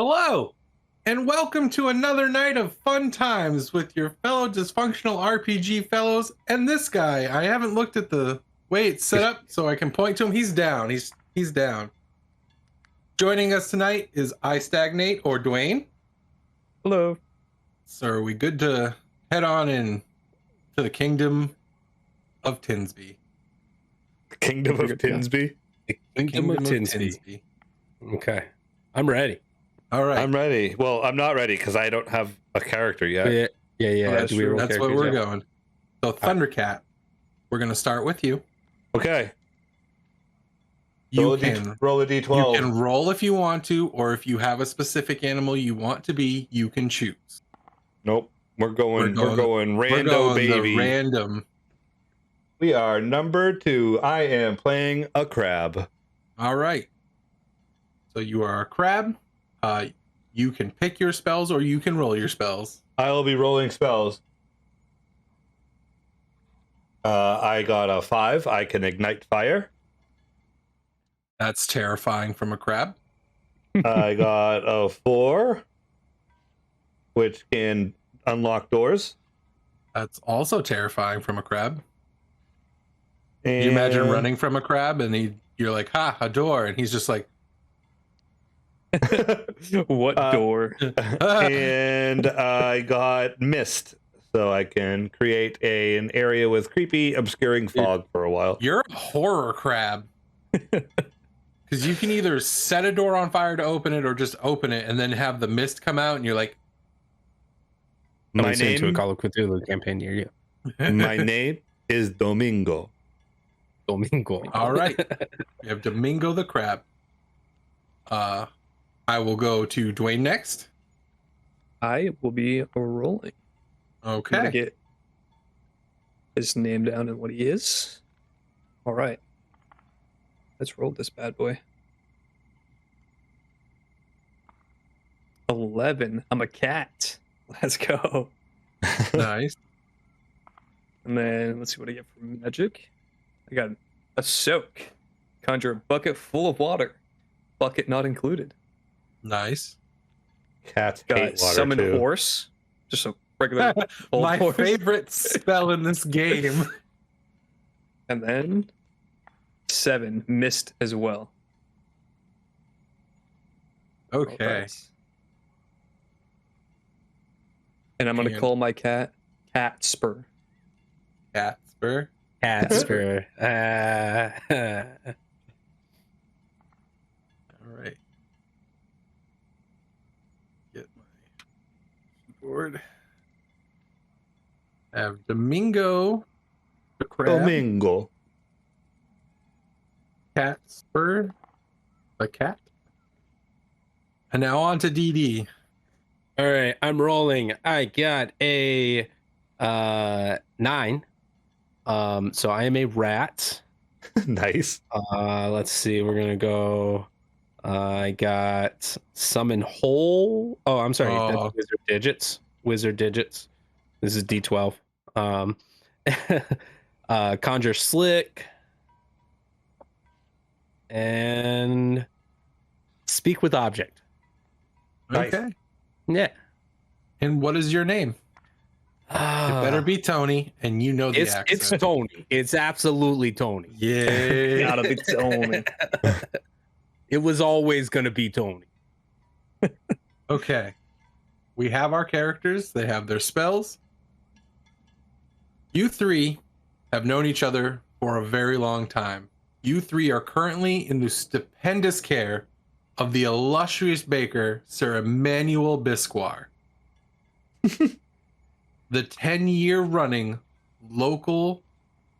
Hello, and welcome to another night of fun times with your fellow dysfunctional RPG fellows and this guy. I haven't looked at the way it's set up, so I can point to him. He's down. He's down. Joining us tonight is iStagnate or Dwayne. Hello. So are we good to head on in to the kingdom of Tinsby? Kingdom of Tinsby? Kingdom of Tinsby. Okay. I'm ready. All right. I'm ready. Well, I'm not ready because I don't have a character yet. Yeah. That's what we're going. So Thundercat, we're going to start with you. Okay. You roll can roll a d12. You can roll if you want to, or if you have a specific animal you want to be, you can choose. Nope. We're going rando, baby. Random. We are number 2. I am playing a crab. All right. So you are a crab. You can pick your spells or you can roll your spells. I will be rolling spells. I got a 5. I can ignite fire. That's terrifying from a crab. I got a 4, which can unlock doors. That's also terrifying from a crab. And Can you imagine running from a crab and you're like, ha, a door. And he's just like, What door? and I got mist, so I can create an area with creepy, obscuring fog for a while. You're a horror crab. Because you can either set a door on fire to open it or just open it and then have the mist come out and you're like, My name to a Call of Cthulhu campaign near you. My name is Domingo. Domingo. All right. We have Domingo the crab. I will go to Dwayne next. I will be rolling. I'm gonna Okay. get his name down and what he is. All right. Let's roll this bad boy. 11. I'm a cat. Let's go. Nice. And then let's see what I get for magic. I got a soak. Conjure a bucket full of water. Bucket not included. Nice. Cats Got hate water summon too. horse. Just a regular old My horse. favorite spell in this game. And then 7 missed as well. Okay. Alright. And I'm gonna And- call my cat Catsper. Catsper. Catsper. All right. Get my keyboard. I have Domingo the crab. Domingo. Catsper the cat. And now on to DD. All right, I'm rolling. I got a 9. So I am a rat. Nice. Let's see. We're gonna go. I got summon whole. Oh, I'm sorry. Oh. That's wizard digits. Wizard digits. This is D12. Conjure slick. And speak with object. Nice. Okay. Yeah. And what is your name? It better be Tony, and you know the It's accent. Tony. It's absolutely Tony. Yeah. Gotta be Tony. It was always gonna be Tony. Okay. We have our characters. They have their spells. You three have known each other for a very long time. You three are currently in the stupendous care of the illustrious baker, Sir Emmanuel Bisquar. The 10-year running local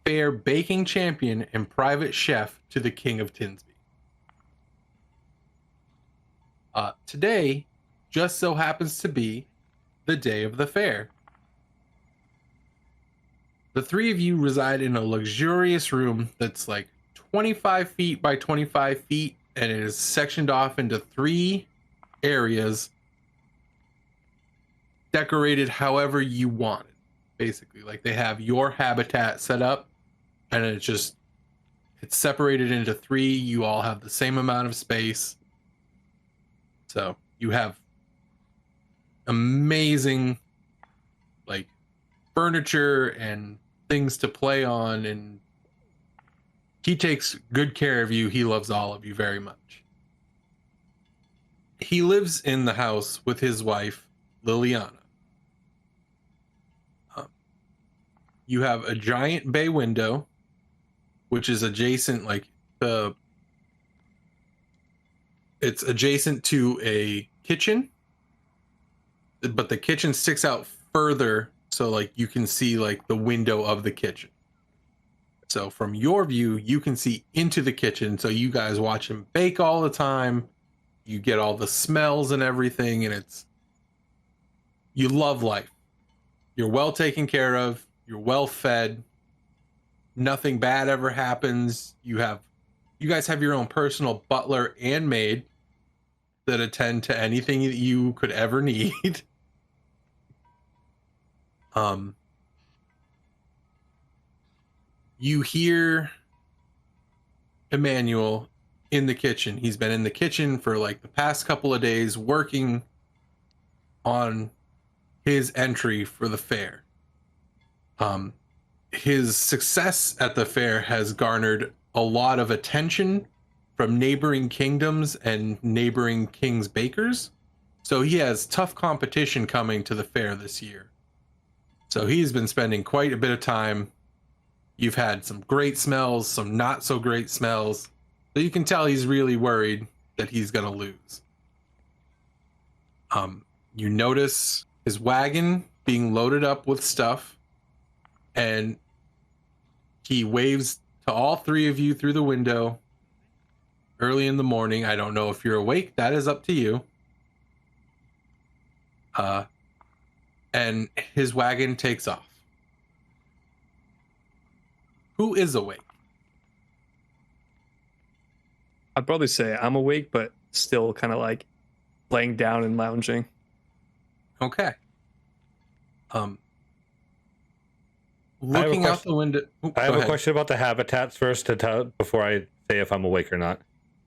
fair baking champion and private chef to the King of Tinsby. Today just so happens to be the day of the fair. The three of you reside in a luxurious room that's like 25 feet by 25 feet, and it is sectioned off into 3 areas decorated however you want it. Basically, like they have your habitat set up, and it's separated into 3. You all have the same amount of space. So You have amazing like furniture and things to play on, and he takes good care of you. He loves all of you very much. He lives in the house with his wife, Liliana. You have a giant bay window, which is adjacent, it's adjacent to a kitchen, but the kitchen sticks out further, so like you can see like the window of the kitchen. So from your view, you can see into the kitchen, so you guys watch him bake all the time. You get all the smells and everything, and you love life. You're well taken care of. You're well fed. Nothing bad ever happens. You guys have your own personal butler and maid that attend to anything that you could ever need. You hear Emmanuel in the kitchen. He's been in the kitchen for like the past couple of days working on his entry for the fair. His success at the fair has garnered a lot of attention from neighboring kingdoms and neighboring kings' bakers. So he has tough competition coming to the fair this year. So he's been spending quite a bit of time. You've had some great smells, some not so great smells. So you can tell he's really worried that he's going to lose. You notice his wagon being loaded up with stuff, and he waves to all three of you through the window early in the morning. I don't know if you're awake. That is up to you. And his wagon takes off. Who is awake? I'd probably say I'm awake, but still kind of like laying down and lounging. Okay. Looking out the window. I have a question about the habitats first before I say if I'm awake or not.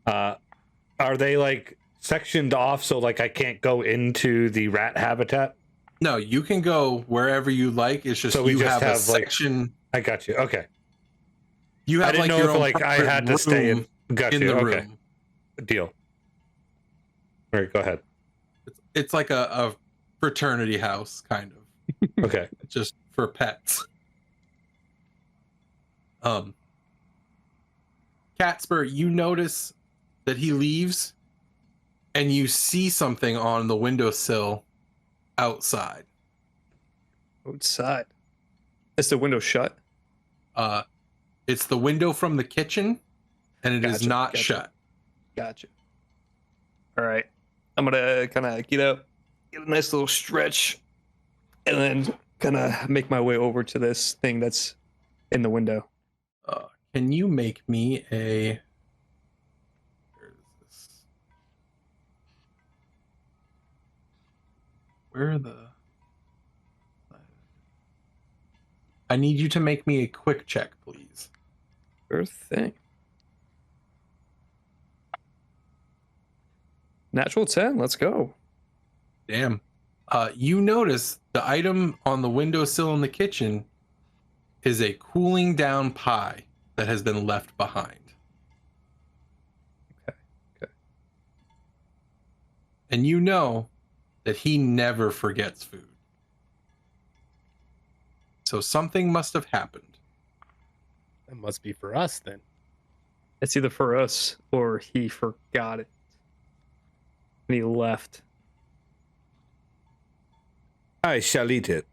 Are they like sectioned off so like I can't go into the rat habitat? No, you can go wherever you like. It's just So we you just have a have, like- section. I got you. Okay. You have I didn't like know your if own like I private had to stay in. room Got in you. the Okay. room. Deal. All right, go ahead. It's like a fraternity house, kind of, Okay. just for pets. Catsper, you notice that he leaves, and you see something on the windowsill outside. Outside. Is the window shut? It's the window from the kitchen, and it is Gotcha, not gotcha. shut. Gotcha. All right. I'm going to kind of get up, get a nice little stretch, and then kind of make my way over to this thing that's in the window. Can you make me a... Where is this? Where are the... I need you to make me a quick check, please. Sure thing. Natural 10, let's go. Damn. You notice the item on the windowsill in the kitchen is a cooling down pie that has been left behind. Okay. And you know that he never forgets food. So something must have happened. That must be for us then. It's either for us or he forgot it. And he left. I shall eat it.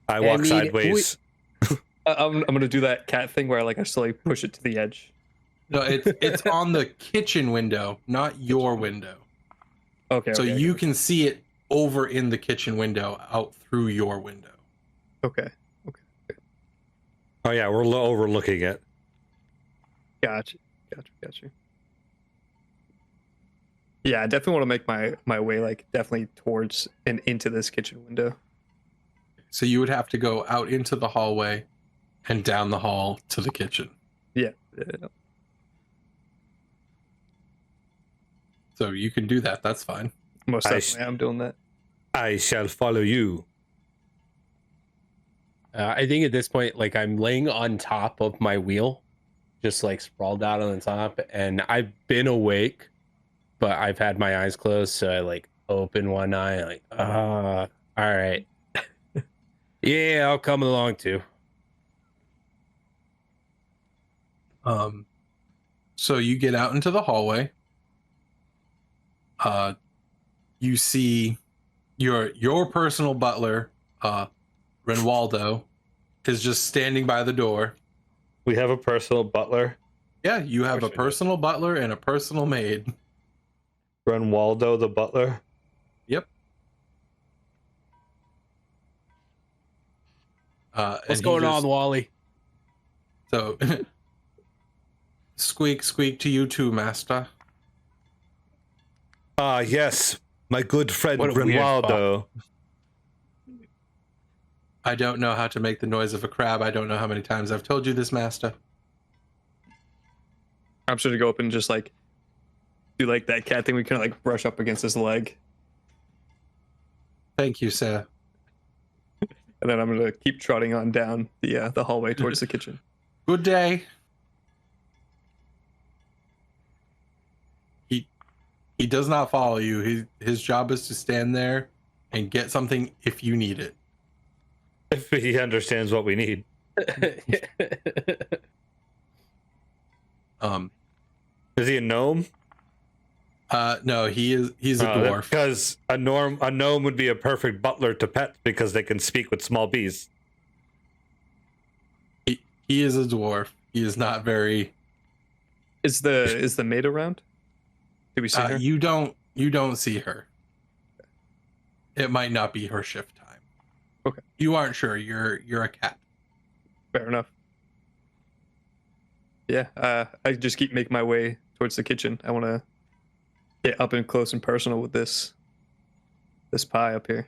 I walk mean, sideways. I'm gonna do that cat thing where I slowly push it to the edge. No, it's on the kitchen window, not your window. Okay. So okay, you okay. can see it over in the kitchen window, out through your window. Okay. Oh yeah, we're overlooking it. Gotcha. Yeah, I definitely want to make my way definitely towards and into this kitchen window. So you would have to go out into the hallway and down the hall to the kitchen. Yeah. So you can do that. That's fine. Most definitely, I'm doing that. I shall follow you. I think at this point, like I'm laying on top of my wheel, just like sprawled out on the top, and I've been awake, but I've had my eyes closed, so I like open one eye, like, all right. Yeah, I'll come along too. So you get out into the hallway. You see your personal butler, Renwaldo, is just standing by the door. We have a personal butler. Yeah, you have a personal butler and a personal maid. Renwaldo the butler. Yep. What's going on, Wally? So, squeak to you too, master. Ah, yes, my good friend What a weird Renwaldo. I don't know how to make the noise of a crab. I don't know how many times I've told you this, master. I'm sure to go up and just like do like that cat thing. We kind of like brush up against his leg, Thank you, sir. and then I'm gonna keep trotting on down the hallway towards the kitchen. Good day. He does not follow you. His job is to stand there and get something if you need it. If he understands what we need. Is he a gnome? No, he's a dwarf. Because a gnome would be a perfect butler to pets because they can speak with small bees. He is a dwarf. He is not very. Is the maid around? Did we see her? You don't see her. It might not be her shift time. Okay. You aren't sure. You're a cat. Fair enough. Yeah, I just keep making my way towards the kitchen. I want to get up and close and personal with this pie up here.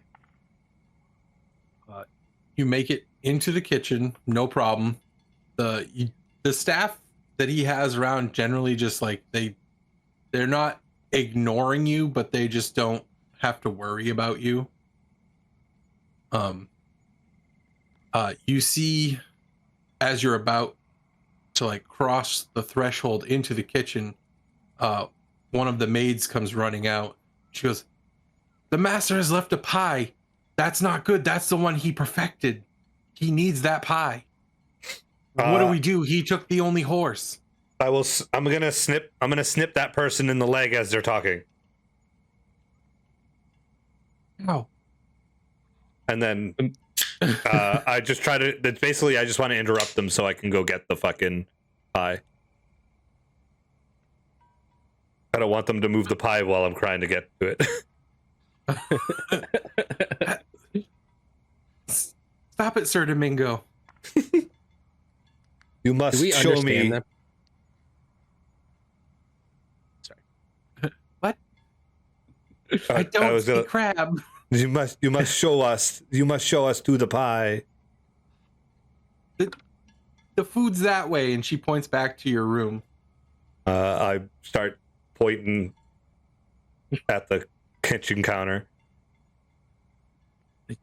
You make it into the kitchen, no problem. The staff that he has around generally just like they're not ignoring you, but they just don't have to worry about you. You see, as you're about to like cross the threshold into the kitchen, one of the maids comes running out. She goes, "The master has left a pie. That's not good. That's the one he perfected. He needs that pie. What do we do? He took the only horse." I'm gonna snip that person in the leg as they're talking. Oh. And then I just try to. Basically, I just want to interrupt them so I can go get the fucking pie. I don't want them to move the pie while I'm trying to get to it. Stop it, Sir Domingo. You must show me. Them? What? I don't see crab. You must show us. You must show us to the pie. The food's that way, and she points back to your room. I start pointing at the kitchen counter.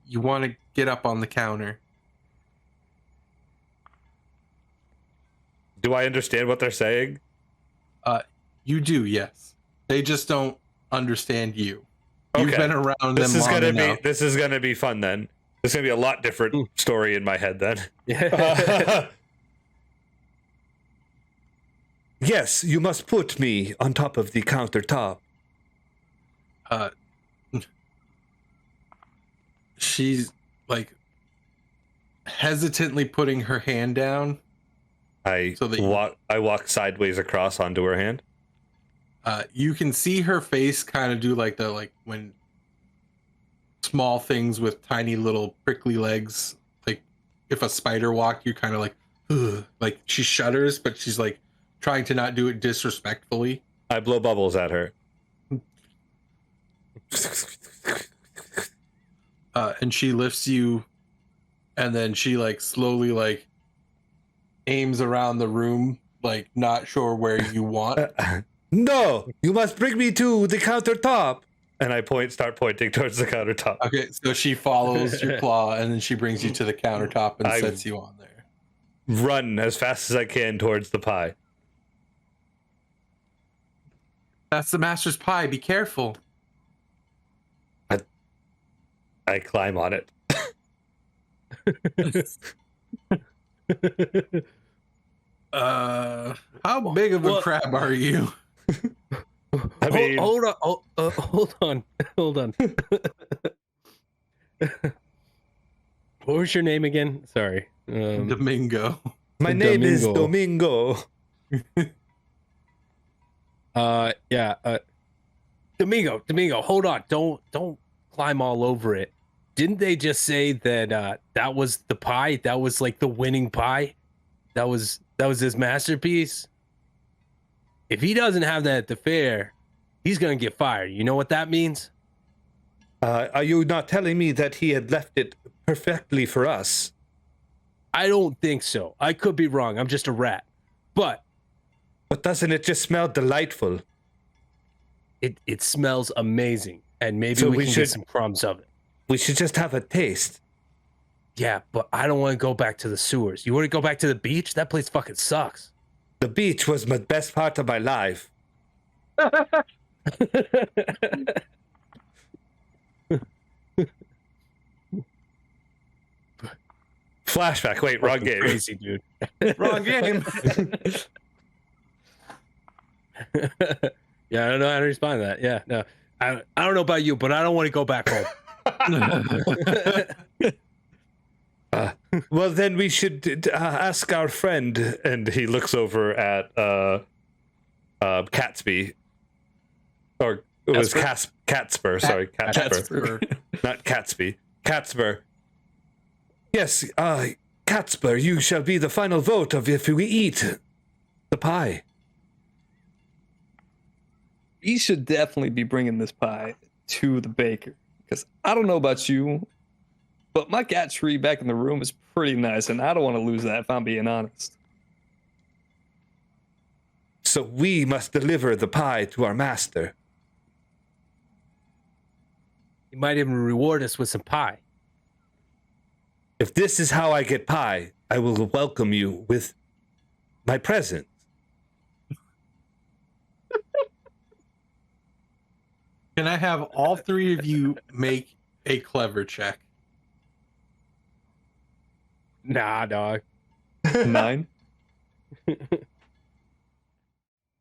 You want to get up on the counter. Do I understand what they're saying? You do, yes. They just don't understand you. You've been around them long enough. This is gonna be fun then. This is gonna be a lot different story in my head then. Yeah. Yes, you must put me on top of the countertop. She's like hesitantly putting her hand down. I walk sideways across onto her hand. You can see her face kind of do like when small things with tiny little prickly legs, like if a spider walked, you're kind of like, ugh. Like she shudders, but she's like trying to not do it disrespectfully. I blow bubbles at her. And she lifts you, and then she like slowly like aims around the room, like not sure where you want. No, you must bring me to the countertop. And I start pointing towards the countertop. Okay, so she follows your claw and then she brings you to the countertop and I- sets you on there. Run as fast as I can towards the pie. That's the master's pie. Be careful. I climb on it. How big of a crab are you? I mean, hold on. Hold on. Hold on. What was your name again? Sorry. Domingo. my name is Domingo. Domingo. Domingo, hold on. Don't climb all over it. Didn't they just say that that was the pie? That was like the winning pie? That was his masterpiece? If he doesn't have that at the fair, he's gonna get fired. You know what that means? Are you not telling me that he had left it perfectly for us? I don't think so. I could be wrong. I'm just a rat. But Doesn't it just smell delightful? it smells amazing. And maybe So we we can should- get some crumbs of it. We should just have a taste. Yeah, but I don't want to go back to the sewers. You want to go back to the beach? That place fucking sucks. The beach was my best part of my life. Flashback. Wait, wrong game. Crazy, dude. Wrong game. Yeah, I don't know how to respond to that. Yeah, no. I don't know about you, but I don't want to go back home. Well, then we should ask our friend. And he looks over at Catsby. Or it was Catsper. Sorry, Catsper. Not Catsby. Catsper. Yes, Catsper, you shall be the final vote of if we eat the pie. We should definitely be bringing this pie to the baker. Because I don't know about you, but my cat tree back in the room is pretty nice, and I don't want to lose that if I'm being honest. So we must deliver the pie to our master. He might even reward us with some pie. If this is how I get pie, I will welcome you with my present. Can I have all three of you make a clever check? Nah, dog. 9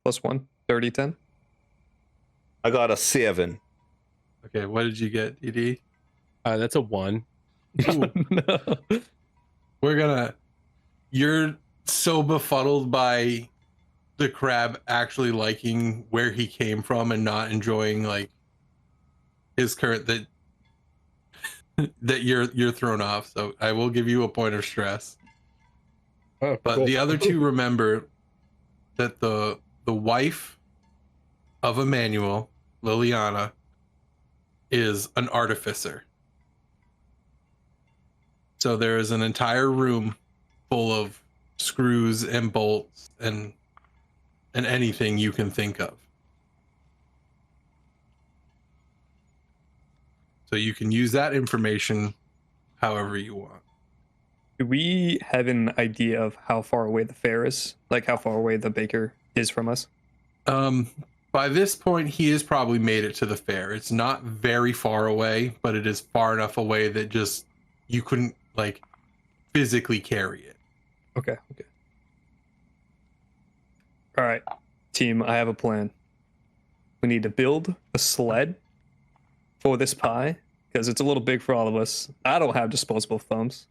plus 1, 30, 10. I got a 7. Okay, what did you get, DD? That's a 1. Ooh, No. You're so befuddled by the crab actually liking where he came from and not enjoying like his current that you're thrown off. So I will give you a point of stress. Oh, But cool. the other two remember that the wife of Emmanuel, Liliana, is an artificer. So there is an entire room full of screws and bolts and anything you can think of. So you can use that information however you want. Do we have an idea of how far away the fair is? Like how far away the baker is from us? By this point, he has probably made it to the fair. It's not very far away, but it is far enough away that just you couldn't like physically carry it. Okay. All right, team, I have a plan. We need to build a sled for this pie because it's a little big for all of us. I don't have disposable thumbs.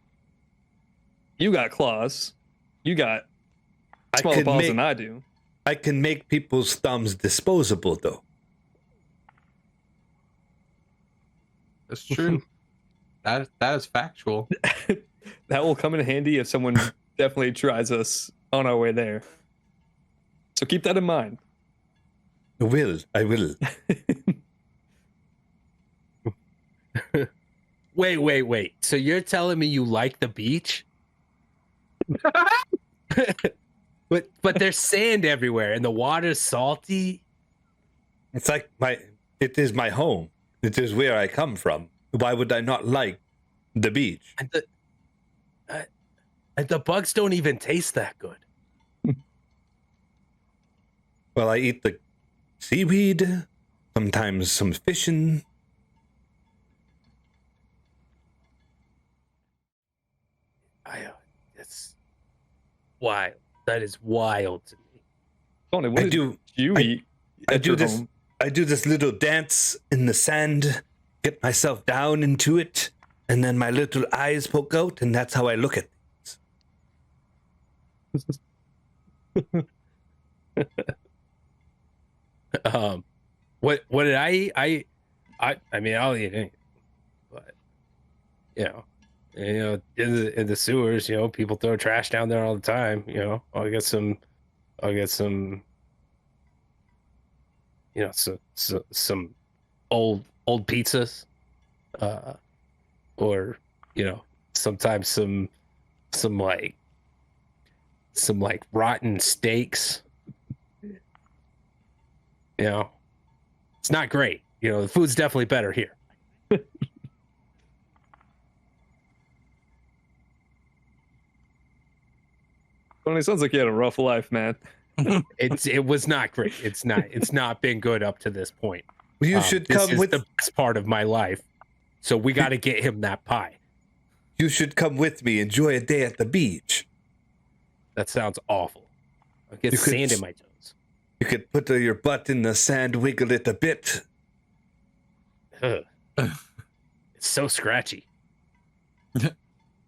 You got claws. You got smaller balls than I do. I can make people's thumbs disposable, though. That's true. that is factual. That will come in handy if someone definitely tries us on our way there. So keep that in mind. I will. Wait. So you're telling me you like the beach? But there's sand everywhere and the water's salty. It's like it is my home. It is where I come from. Why would I not like the beach? And the bugs don't even taste that good. Well, I eat the seaweed, sometimes some fishing. It's wild. That is wild to me. Tony, what do you eat? I do this. I do this little dance in the sand, get myself down into it, and then my little eyes poke out, and that's how I look at things. What did I eat? I mean, I'll eat anything, but in the sewers, people throw trash down there all the time. I'll get some, some old pizzas, or sometimes some rotten steaks. It's not great. The food's definitely better here. Tony, sounds like you had a rough life, man. It was not great. It's not been good up to this point. You should come with the best part of my life. So we got to get him that pie. You should come with me. Enjoy a day at the beach. That sounds awful. I'll get sand in my toes. You could put your butt in the sand, wiggle it a bit. Ugh. It's so scratchy.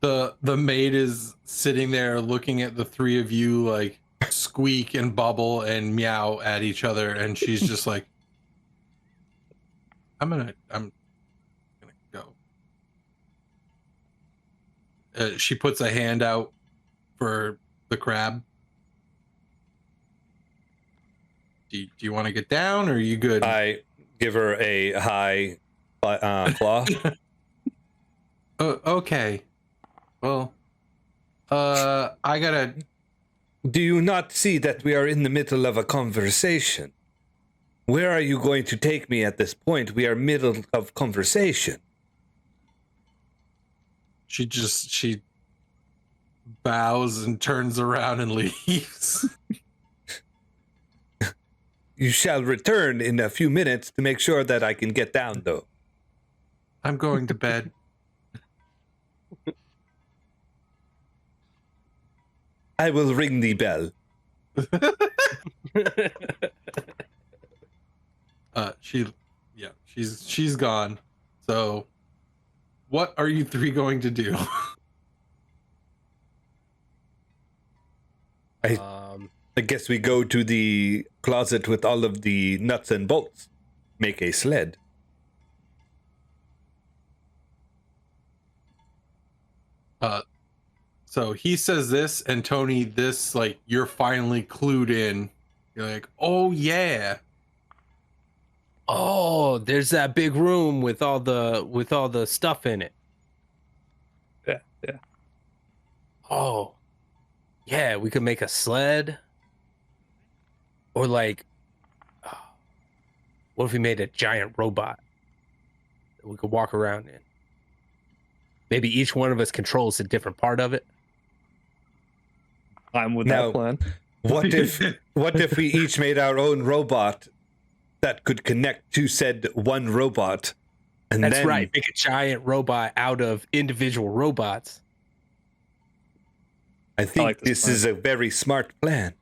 The maid is sitting there looking at the three of you like squeak and bubble and meow at each other, and she's just like, I'm gonna go. She puts a hand out for the crab. Do you want to get down, or are you good? I give her a high claw. Okay. Well, I gotta. Do you not see that we are in the middle of a conversation? Where are you going to take me at this point? We are middle of conversation. She bows and turns around and leaves. You shall return in a few minutes to make sure that I can get down, though. I'm going to bed. I will ring the bell. She's gone. So, what are you three going to do? I guess we go to the closet with all of the nuts and bolts. Make a sled. So he says this, and Tony, this, like, you're finally clued in. You're like, oh yeah. Oh, there's that big room with all the stuff in it. Yeah. Oh, yeah, we could make a sled. Or like, what if we made a giant robot that we could walk around in? Maybe each one of us controls a different part of it. I'm with that plan. What if we each made our own robot that could connect to said one robot? And That's then, right. Make a giant robot out of individual robots. I think like this this is a very smart plan.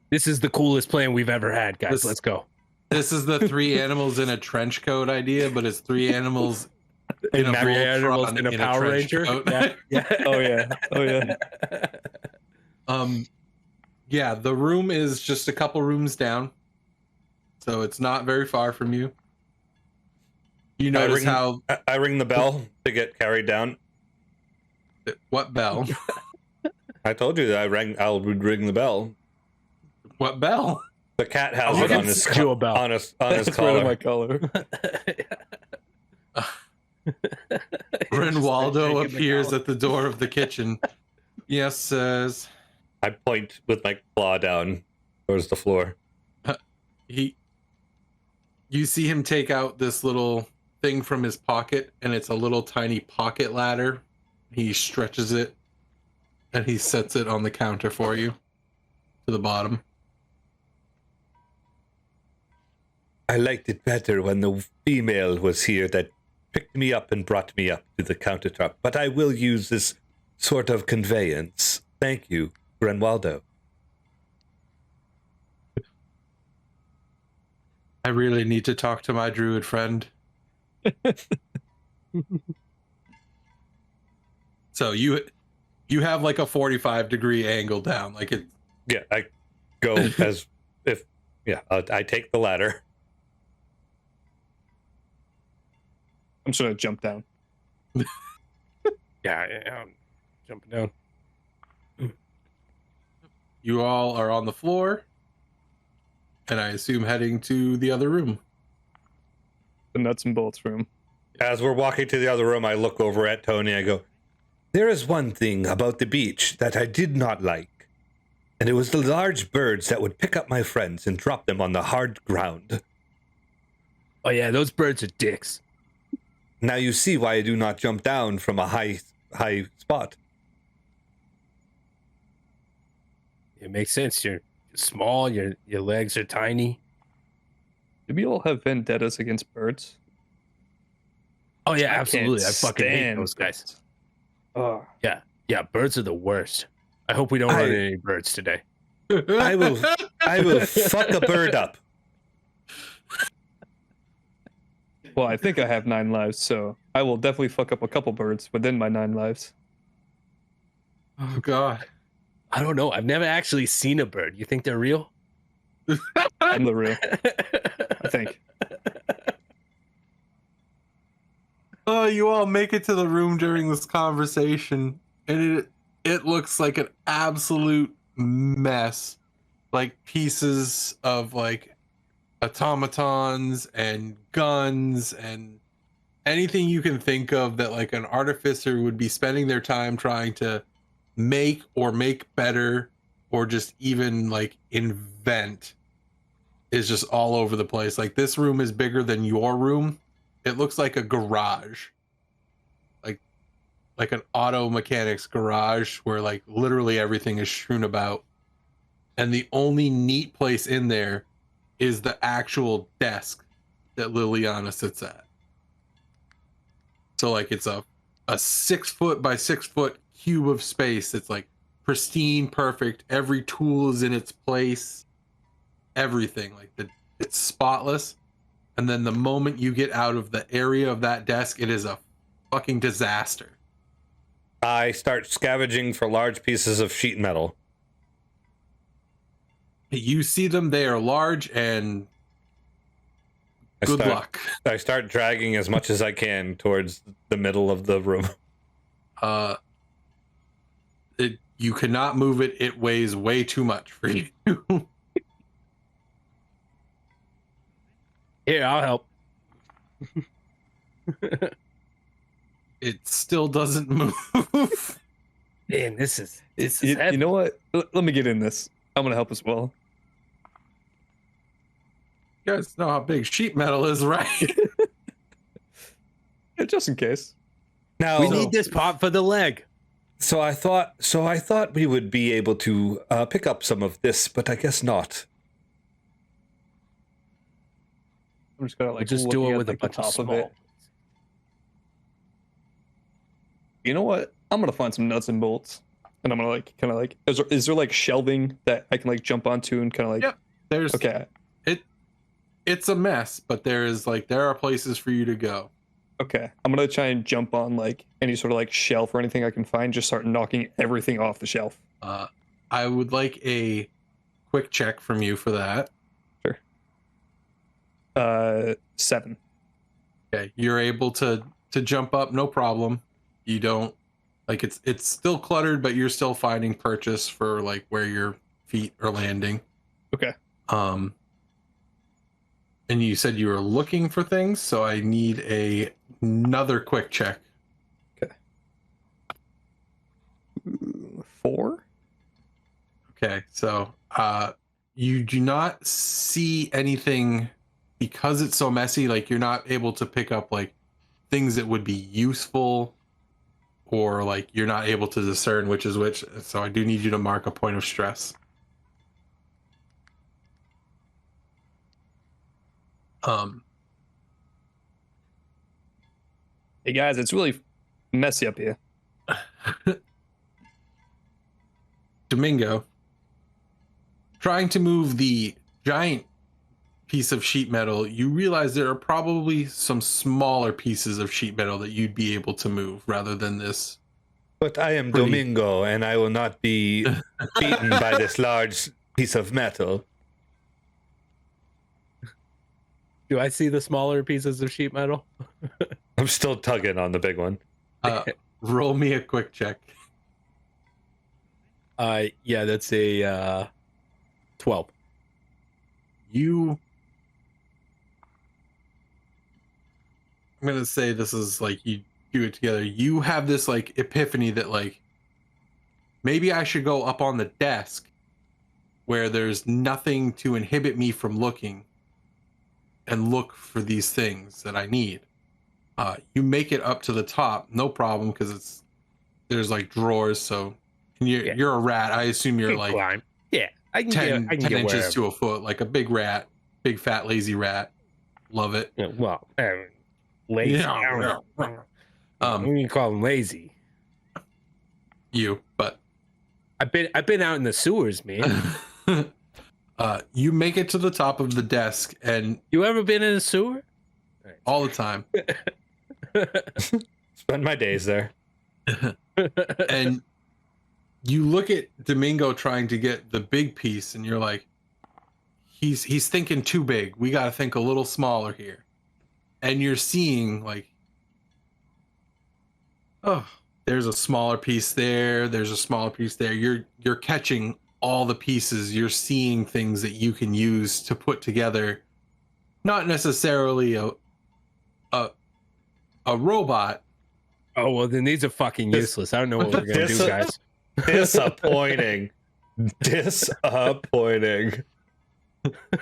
This is the coolest plan we've ever had, guys. Let's go. This is the three animals in a trench coat idea, but it's three animals in a Three animals Voltron in a Power trench Ranger. coat. Yeah. Oh yeah. Yeah, the room is just a couple rooms down, so it's not very far from you. You notice how I ring the bell to get carried down. what bell? I told you that I would ring the bell. What bell? The cat has I it can on his send you a bell. on his That's right collar. on my collar. Renwaldo appears at the door of the kitchen. Yes, says I point with my claw down towards the floor. he You see him take out this little thing from his pocket, and it's a little tiny pocket ladder. He stretches it, and he sets it on the counter for you to the bottom. I liked it better when the female was here that picked me up and brought me up to the countertop, but I will use this sort of conveyance. Thank you, Grenwaldo. I really need to talk to my druid friend. So you have like a 45-degree angle down, like it. Yeah, I go as if. Yeah, I take the ladder. I'm just gonna jump down. Yeah, I'm jumping down. You all are on the floor, and I assume heading to the other room. The nuts and bolts room. As we're walking to the other room, I look over at Tony. I go, there is one thing about the beach that I did not like, and it was the large birds that would pick up my friends and drop them on the hard ground. Oh yeah, those birds are dicks. Now you see why I do not jump down from a high spot. It makes sense. You're small. Your legs are tiny. Do we all have vendettas against birds? Oh yeah, I absolutely. I can't fucking hate stand those guys. Oh, Yeah, birds are the worst. I hope we don't run into any birds today. I will fuck a bird up. well, I think I have 9 lives, so I will definitely fuck up a couple birds within my 9 lives. Oh God. I don't know. I've never actually seen a bird. You think they're real? I'm the real, I think. Oh, you all make it to the room during this conversation, and it looks like an absolute mess. Like pieces of like automatons and guns and anything you can think of that like an artificer would be spending their time trying to make or make better or just even like invent is just all over the place. Like this room is bigger than your room. It looks like a garage, like an auto mechanics garage where like literally everything is strewn about, and the only neat place in there is the actual desk that Liliana sits at. So like it's a 6 foot by 6 foot cube of space. It's like pristine, perfect. Every tool is in its place. Everything it's spotless. And then the moment you get out of the area of that desk, it is a fucking disaster. I start scavenging for large pieces of sheet metal. You see them, they are large, and good luck. I start dragging as much as I can towards the middle of the room. You cannot move it. It weighs way too much for you. Here, I'll help. It still doesn't move. Man, this is You heavy. know what? Let me get in this. I'm gonna help as well. You guys know how big sheet metal is, right? Yeah, just in case. Now We need this pot for the leg. So I thought we would be able to pick up some of this, but I guess not. I'm just gonna like Just do looking it at, with a like, the bunch of top small. it. You know what? I'm gonna find some nuts and bolts, and I'm gonna like kind of like. Is there like shelving that I can like jump onto and kind of like? Yep. There's Okay. It's a mess, but there are places for you to go. Okay. I'm gonna try and jump on like any sort of like shelf or anything I can find. Just start knocking everything off the shelf. I would like a quick check from you for that. 7. Okay, you're able to jump up, no problem. You don't like it's still cluttered, but you're still finding purchase for like where your feet are landing. Okay. And you said you were looking for things, so I need another quick check. Okay. 4. Okay, so you do not see anything because it's so messy, like you're not able to pick up like things that would be useful, or like you're not able to discern which is which. So I do need you to mark a point of stress. Hey guys, it's really messy up here. Domingo, trying to move the giant piece of sheet metal, you realize there are probably some smaller pieces of sheet metal that you'd be able to move rather than this. But I am Domingo, and I will not be beaten by this large piece of metal. Do I see the smaller pieces of sheet metal? I'm still tugging on the big one. Roll me a quick check. Yeah, that's a 12. I'm gonna say this is like you do it together. You have this like epiphany that like maybe I should go up on the desk where there's nothing to inhibit me from looking and look for these things that I need. You make it up to the top, no problem, because there's like drawers. So you're a rat. I assume you're like climb. Yeah, I can 10 get inches wherever. to a foot, like a big rat, big fat lazy rat. Love it. Yeah, well, lazy. Yeah. I don't know. You can call him lazy. But I've been out in the sewers, man. you make it to the top of the desk, and You ever been in a sewer? all the time, Spend my days there. and you look at Domingo trying to get the big piece, and you're like, he's thinking too big. We got to think a little smaller here. And you're seeing like, oh, there's a smaller piece there. There's a smaller piece there. You're catching all the pieces. You're seeing things that you can use to put together, not necessarily a robot. Oh well, then these are fucking useless. I don't know what we're gonna do, guys. Disappointing. Disappointing.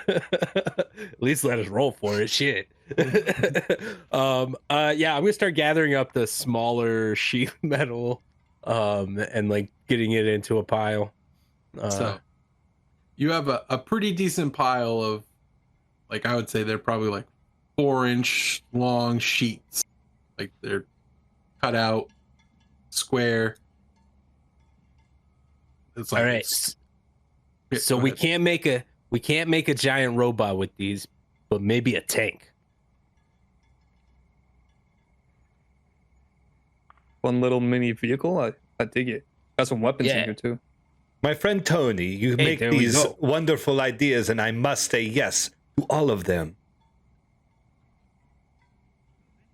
At least let us roll for it. Shit. Yeah, I'm gonna start gathering up the smaller sheet metal, and like getting it into a pile. So you have a pretty decent pile of, like, I would say they're probably like 4-inch long sheets. Like they're cut out square. It's like, all right. So we can't make a giant robot with these, but maybe a tank. One little mini vehicle. I dig it. Got some weapons in here too. My friend Tony, you Hey, make there we these go. wonderful ideas, and I must say yes to all of them.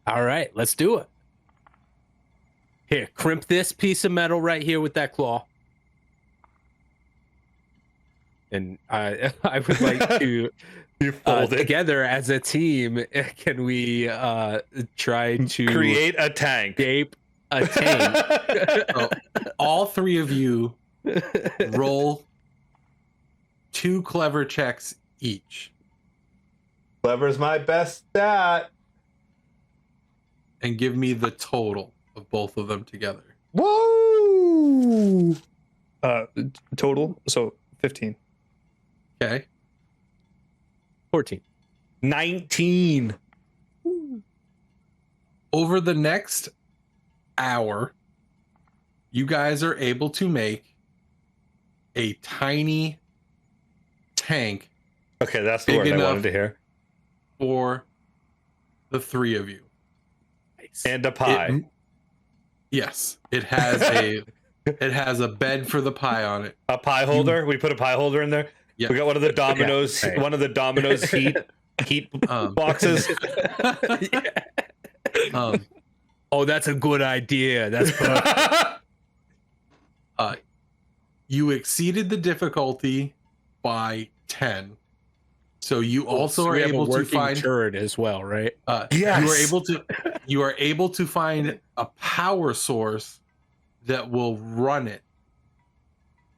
All right, let's do it. Here, crimp this piece of metal right here with that claw. And I would like to, You fold it. together as a team, can we try to Create a tank. shape a tank? So all three of you roll 2 clever checks each Clever's my best stat. and give me the total of both of them together. Woo! Total, so 15. Okay. 14. 19. Over the next hour, you guys are able to make a tiny tank Okay, that's the Big word I enough. wanted to hear. for the 3 of you. And a pie. Yes, it has a bed for the pie on it. A pie holder. We put a pie holder in there. Yeah. We got one of the Domino's. Yeah, right. One of the Domino's heat boxes. Oh, that's a good idea. That's perfect. You exceeded the difficulty by 10. So you also So are we have a able to working find turret as well, right? Yes. you are able to find a power source that will run it.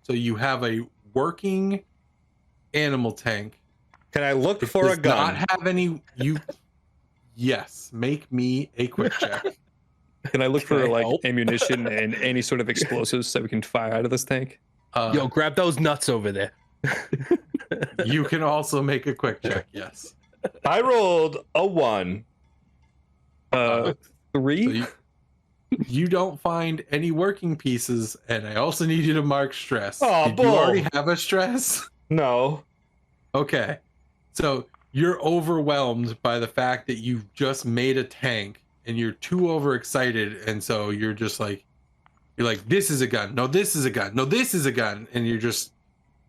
So you have a working animal tank Can I look It for a does gun? not have any. Yes, make me a quick check. Can I look Can for I like help? ammunition and any sort of explosives that we can fire out of this tank? Yo, grab those nuts over there. You can also make a quick check. Yes. I rolled a 1. So 3? you don't find any working pieces, and I also need you to mark stress. Oh, Did you bull. already have a stress? No. Okay. So you're overwhelmed by the fact that you just made a tank and you're too overexcited. And so you're like, this is a gun. No, this is a gun. No, this is a gun. And you're just,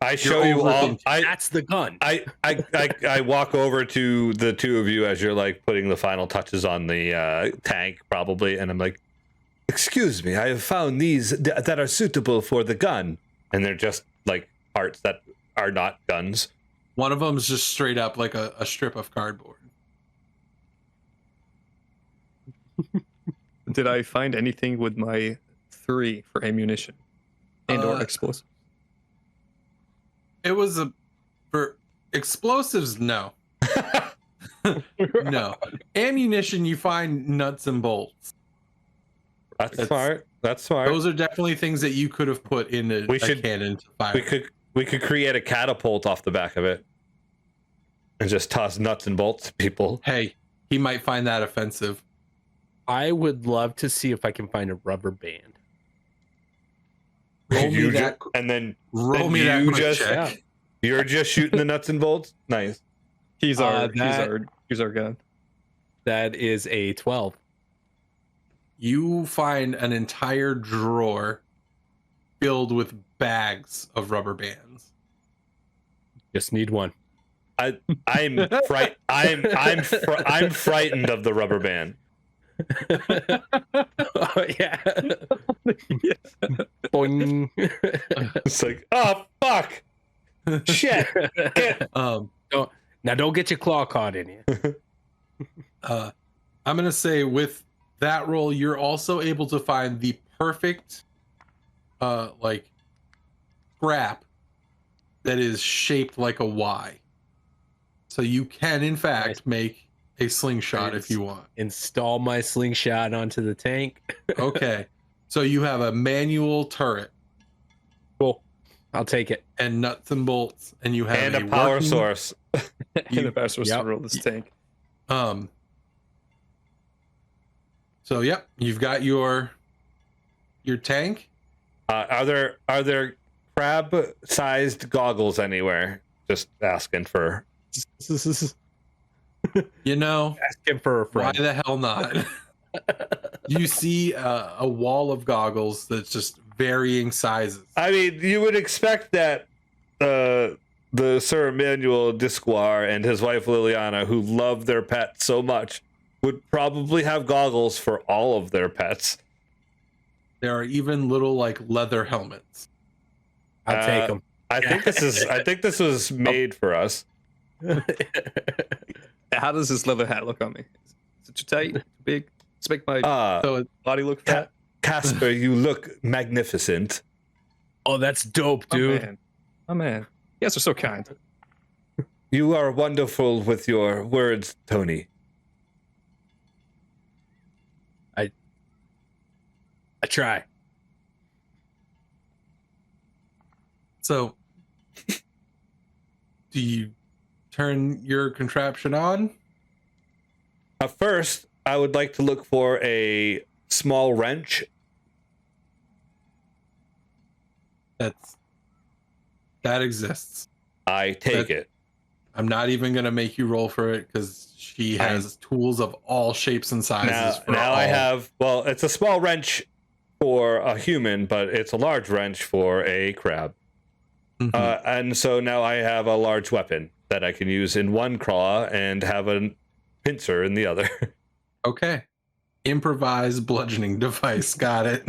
I show you all. overthinking. That's the gun. I walk over to the two of you as you're like putting the final touches on the tank, probably, and I'm like, "Excuse me, I have found these that are suitable for the gun," and they're just like parts that are not guns. one of them is just straight up like a strip of cardboard. Did I find anything with my 3 for ammunition and or Uh, explosives? It was for explosives, no. No. Ammunition, you find nuts and bolts. That's smart. That's smart. Those are definitely things that you could have put in a cannon to fire. We could create a catapult off the back of it and just toss nuts and bolts at people. Hey, he might find that offensive. I would love to see if I can find a rubber band. Roll me You that. and then Roll then me that you quick just- check. you're just shooting the nuts and bolts. Nice. He's our gun. That is a 12. You find an entire drawer filled with bags of rubber bands. Just need one. I'm frightened of the rubber band. Oh, yeah. Boing. It's like, oh fuck, shit. Now don't get your claw caught in you. I'm gonna say with that roll, you're also able to find the perfect, like, scrap that is shaped like a Y. So you can, in fact, make a slingshot if you want. Install my slingshot onto the tank. Okay. So you have a manual turret Cool. I'll take it. and nuts and bolts, and you have And a power working- source. And the best was Yep. to roll this tank. So yep, you've got your tank. Are there crab-sized goggles anywhere? Just asking for. You know, Asking for a why friend. the hell not? You see a wall of goggles that's just varying sizes. I mean, you would expect that the Sir Emmanuel Disquar and his wife Liliana, who love their pets so much, would probably have goggles for all of their pets. There are even little like leather helmets. I'll take them. I think this was made for us. How does this leather hat look on me? Is it too tight? Too big? Let's make my So body look fat. Catsper, you look magnificent. Oh, that's dope, dude. Oh man. You guys are so kind. You are wonderful with your words, Tony. I try. So, do you turn your contraption on? First, I would like to look for a small wrench. That exists. I take it. I'm not even gonna make you roll for it because she has tools of all shapes and sizes. Now I have, well, it's a small wrench for a human, but it's a large wrench for a crab. Mhm. And so now I have a large weapon that I can use in one claw and have a pincer in the other. Okay. Improvised bludgeoning device. Got it.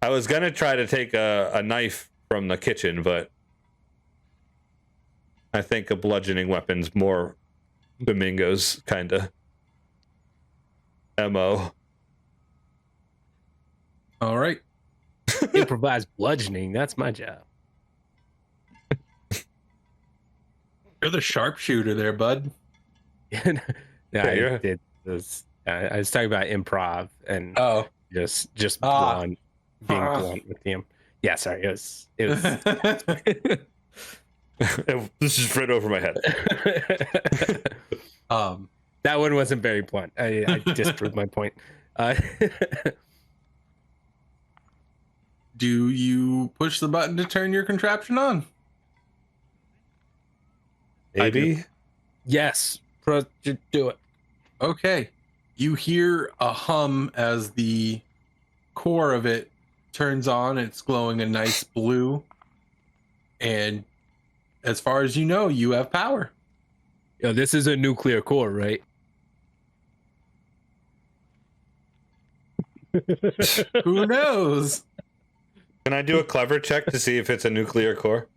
I was going to try to take a knife from the kitchen, but I think a bludgeoning weapon's more Domingo's kind of MO. All right. Improvised bludgeoning. That's my job. You're the sharpshooter there, bud. Yeah, Yeah, I did this. I was talking about improv and Oh. just Ah. blunt, being blunt with him. Yeah, sorry. It was This is right over my head. that one wasn't very blunt. I disproved my point. Do you push the button to turn your contraption on? Maybe. Yes, just do it. Okay. You hear a hum as the core of it turns on. It's glowing a nice blue. And as far as you know, you have power. Yo, this is a nuclear core, right? Who knows? Can I do a clever check to see if it's a nuclear core?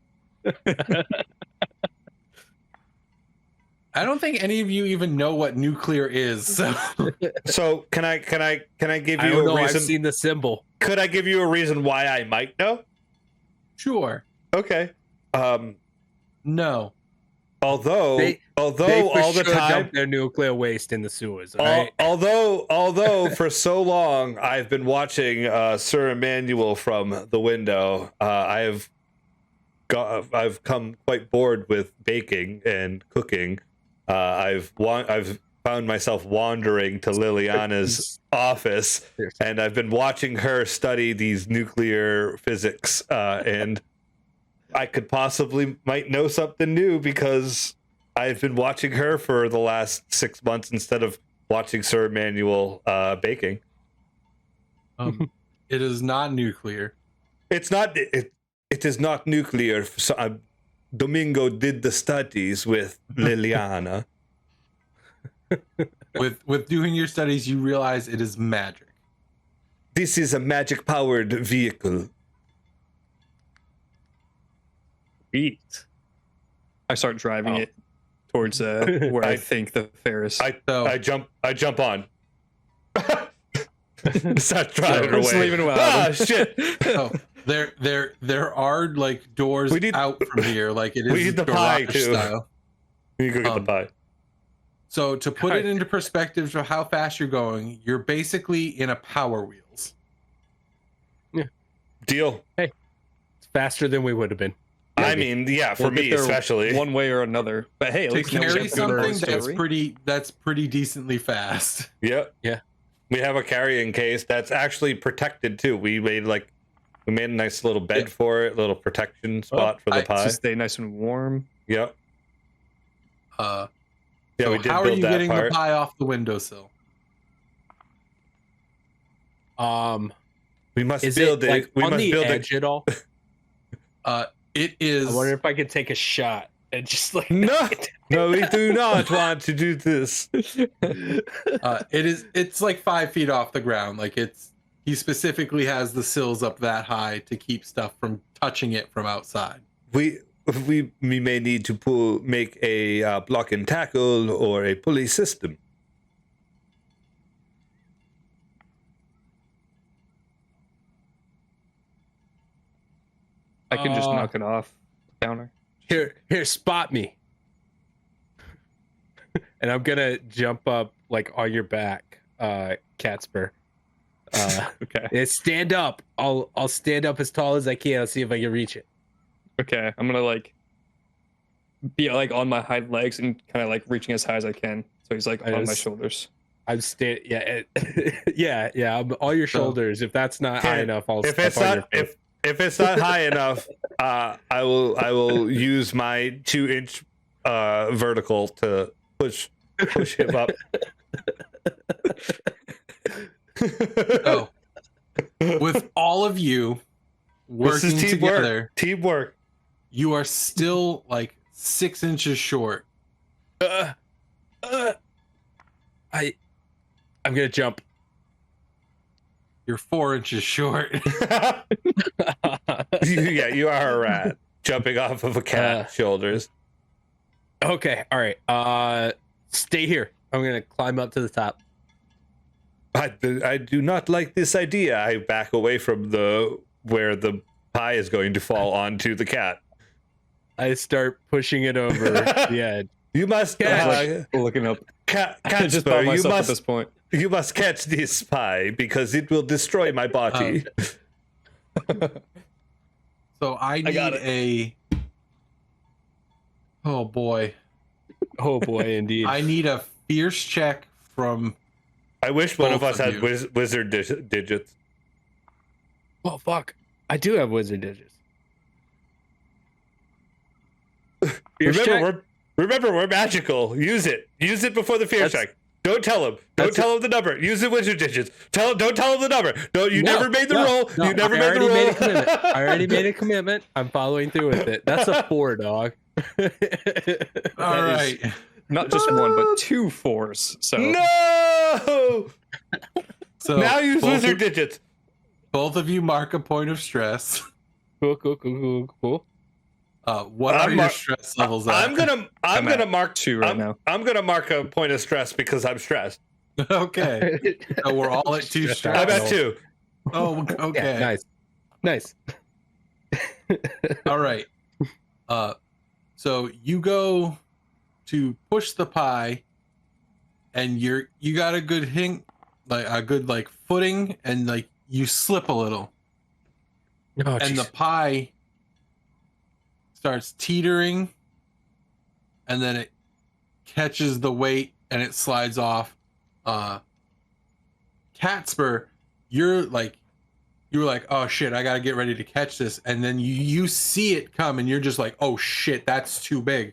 I don't think any of you even know what nuclear is. So can I give I you don't a know. reason? I've seen the symbol. Could I give you a reason why I might know? Sure. Okay. No. Although They all the sure time, dump their nuclear waste in the sewers. All right? although for so long I've been watching Sir Emmanuel from the window, I've come quite bored with baking and cooking. I've found myself wandering to Liliana's office, and I've been watching her study these nuclear physics, and I could possibly might know something new because I've been watching her for the last 6 months instead of watching Sir Emmanuel baking. It is not nuclear. It's not. It is not nuclear. So, Domingo did the studies with Liliana. With doing your studies, you realize it is magic. This is a magic-powered vehicle. Sweet. I start driving it towards where I think the Ferris. I jump on. Start driving I'm away. leaving without him. Shit! Oh, there are like doors out from here, like it is we need the pie garage too. style. We need to go get the pie. So to put it into perspective of how fast you're going, you're basically in a Power Wheels. Deal. It's faster than we would have been. I mean, yeah, for We'll get me there especially. one way or another. But hey, at To least now we carry get through the something story. that's pretty decently fast. Yep. Yeah. We have a carrying case that's actually protected too. We made a nice little bed for it, little protection spot for the pie. To stay nice and warm. Yep. Yeah, we did how are build you that getting part. the pie off the windowsill? We must Is build it it. like We on must the build edge at all? It is. I wonder if I could take a shot and just like No, no, we do not want to do this. It's like 5 feet off the ground. Like he specifically has the sills up that high to keep stuff from touching it from outside. We may need to make a block and tackle or a pulley system. I can just knock it off. Counter. Here, spot me. And I'm gonna jump up like on your back, Catsper. Okay. And stand up. I'll stand up as tall as I can. I'll see if I can reach it. Okay. I'm gonna like be like on my hind legs and kind of like reaching as high as I can. So he's like on my shoulders. I'm yeah. I'm on your shoulders. If that's not high enough, I'll If step it's on your not face. if it's not high enough, I will use my 2-inch vertical to push him up. Oh, with all of you working this is together, Teamwork. you are still like 6 inches short. I'm gonna jump. You're 4 inches short. Yeah, you are a rat jumping off of a cat's shoulders. Okay, all right. Stay here. I'm gonna climb up to the top. I do not like this idea. I back away from where the pie is going to fall onto the cat. I start pushing it over the edge. You must Looking up. Catsper, Just by you myself at must this point. you must catch this spy because it will destroy my body. So I need got it. Oh boy. Oh boy, indeed. I need a fierce check from. I wish one of both us of had you. wizard digits. Oh fuck! I do have wizard digits. Remember, we're magical. Use it. Use it before the fear check. Don't tell him. Don't tell him the number. Use the wizard digits. Don't tell him the number. You never made the roll. You never made the roll. Made a commitment. I already made a commitment. I'm following through with it. That's a 4, dog. All right. Not just one, but 2 4s. So No. So Now use both wizard of- digits. Both of you mark a point of stress. Cool. What are your stress levels at? I'm gonna mark 2 right now. I'm gonna mark a point of stress because I'm stressed. Okay. So we're all at 2 stress. I'm at 2. Oh, okay. Yeah, nice. All right. So you go to push the pie, and you got a good footing, and like you slip a little, Oh, and the pie starts teetering, and then it catches the weight and it slides off. Catsper, you were like, oh shit, I gotta get ready to catch this, and then you see it come, and you're just like, oh shit, that's too big.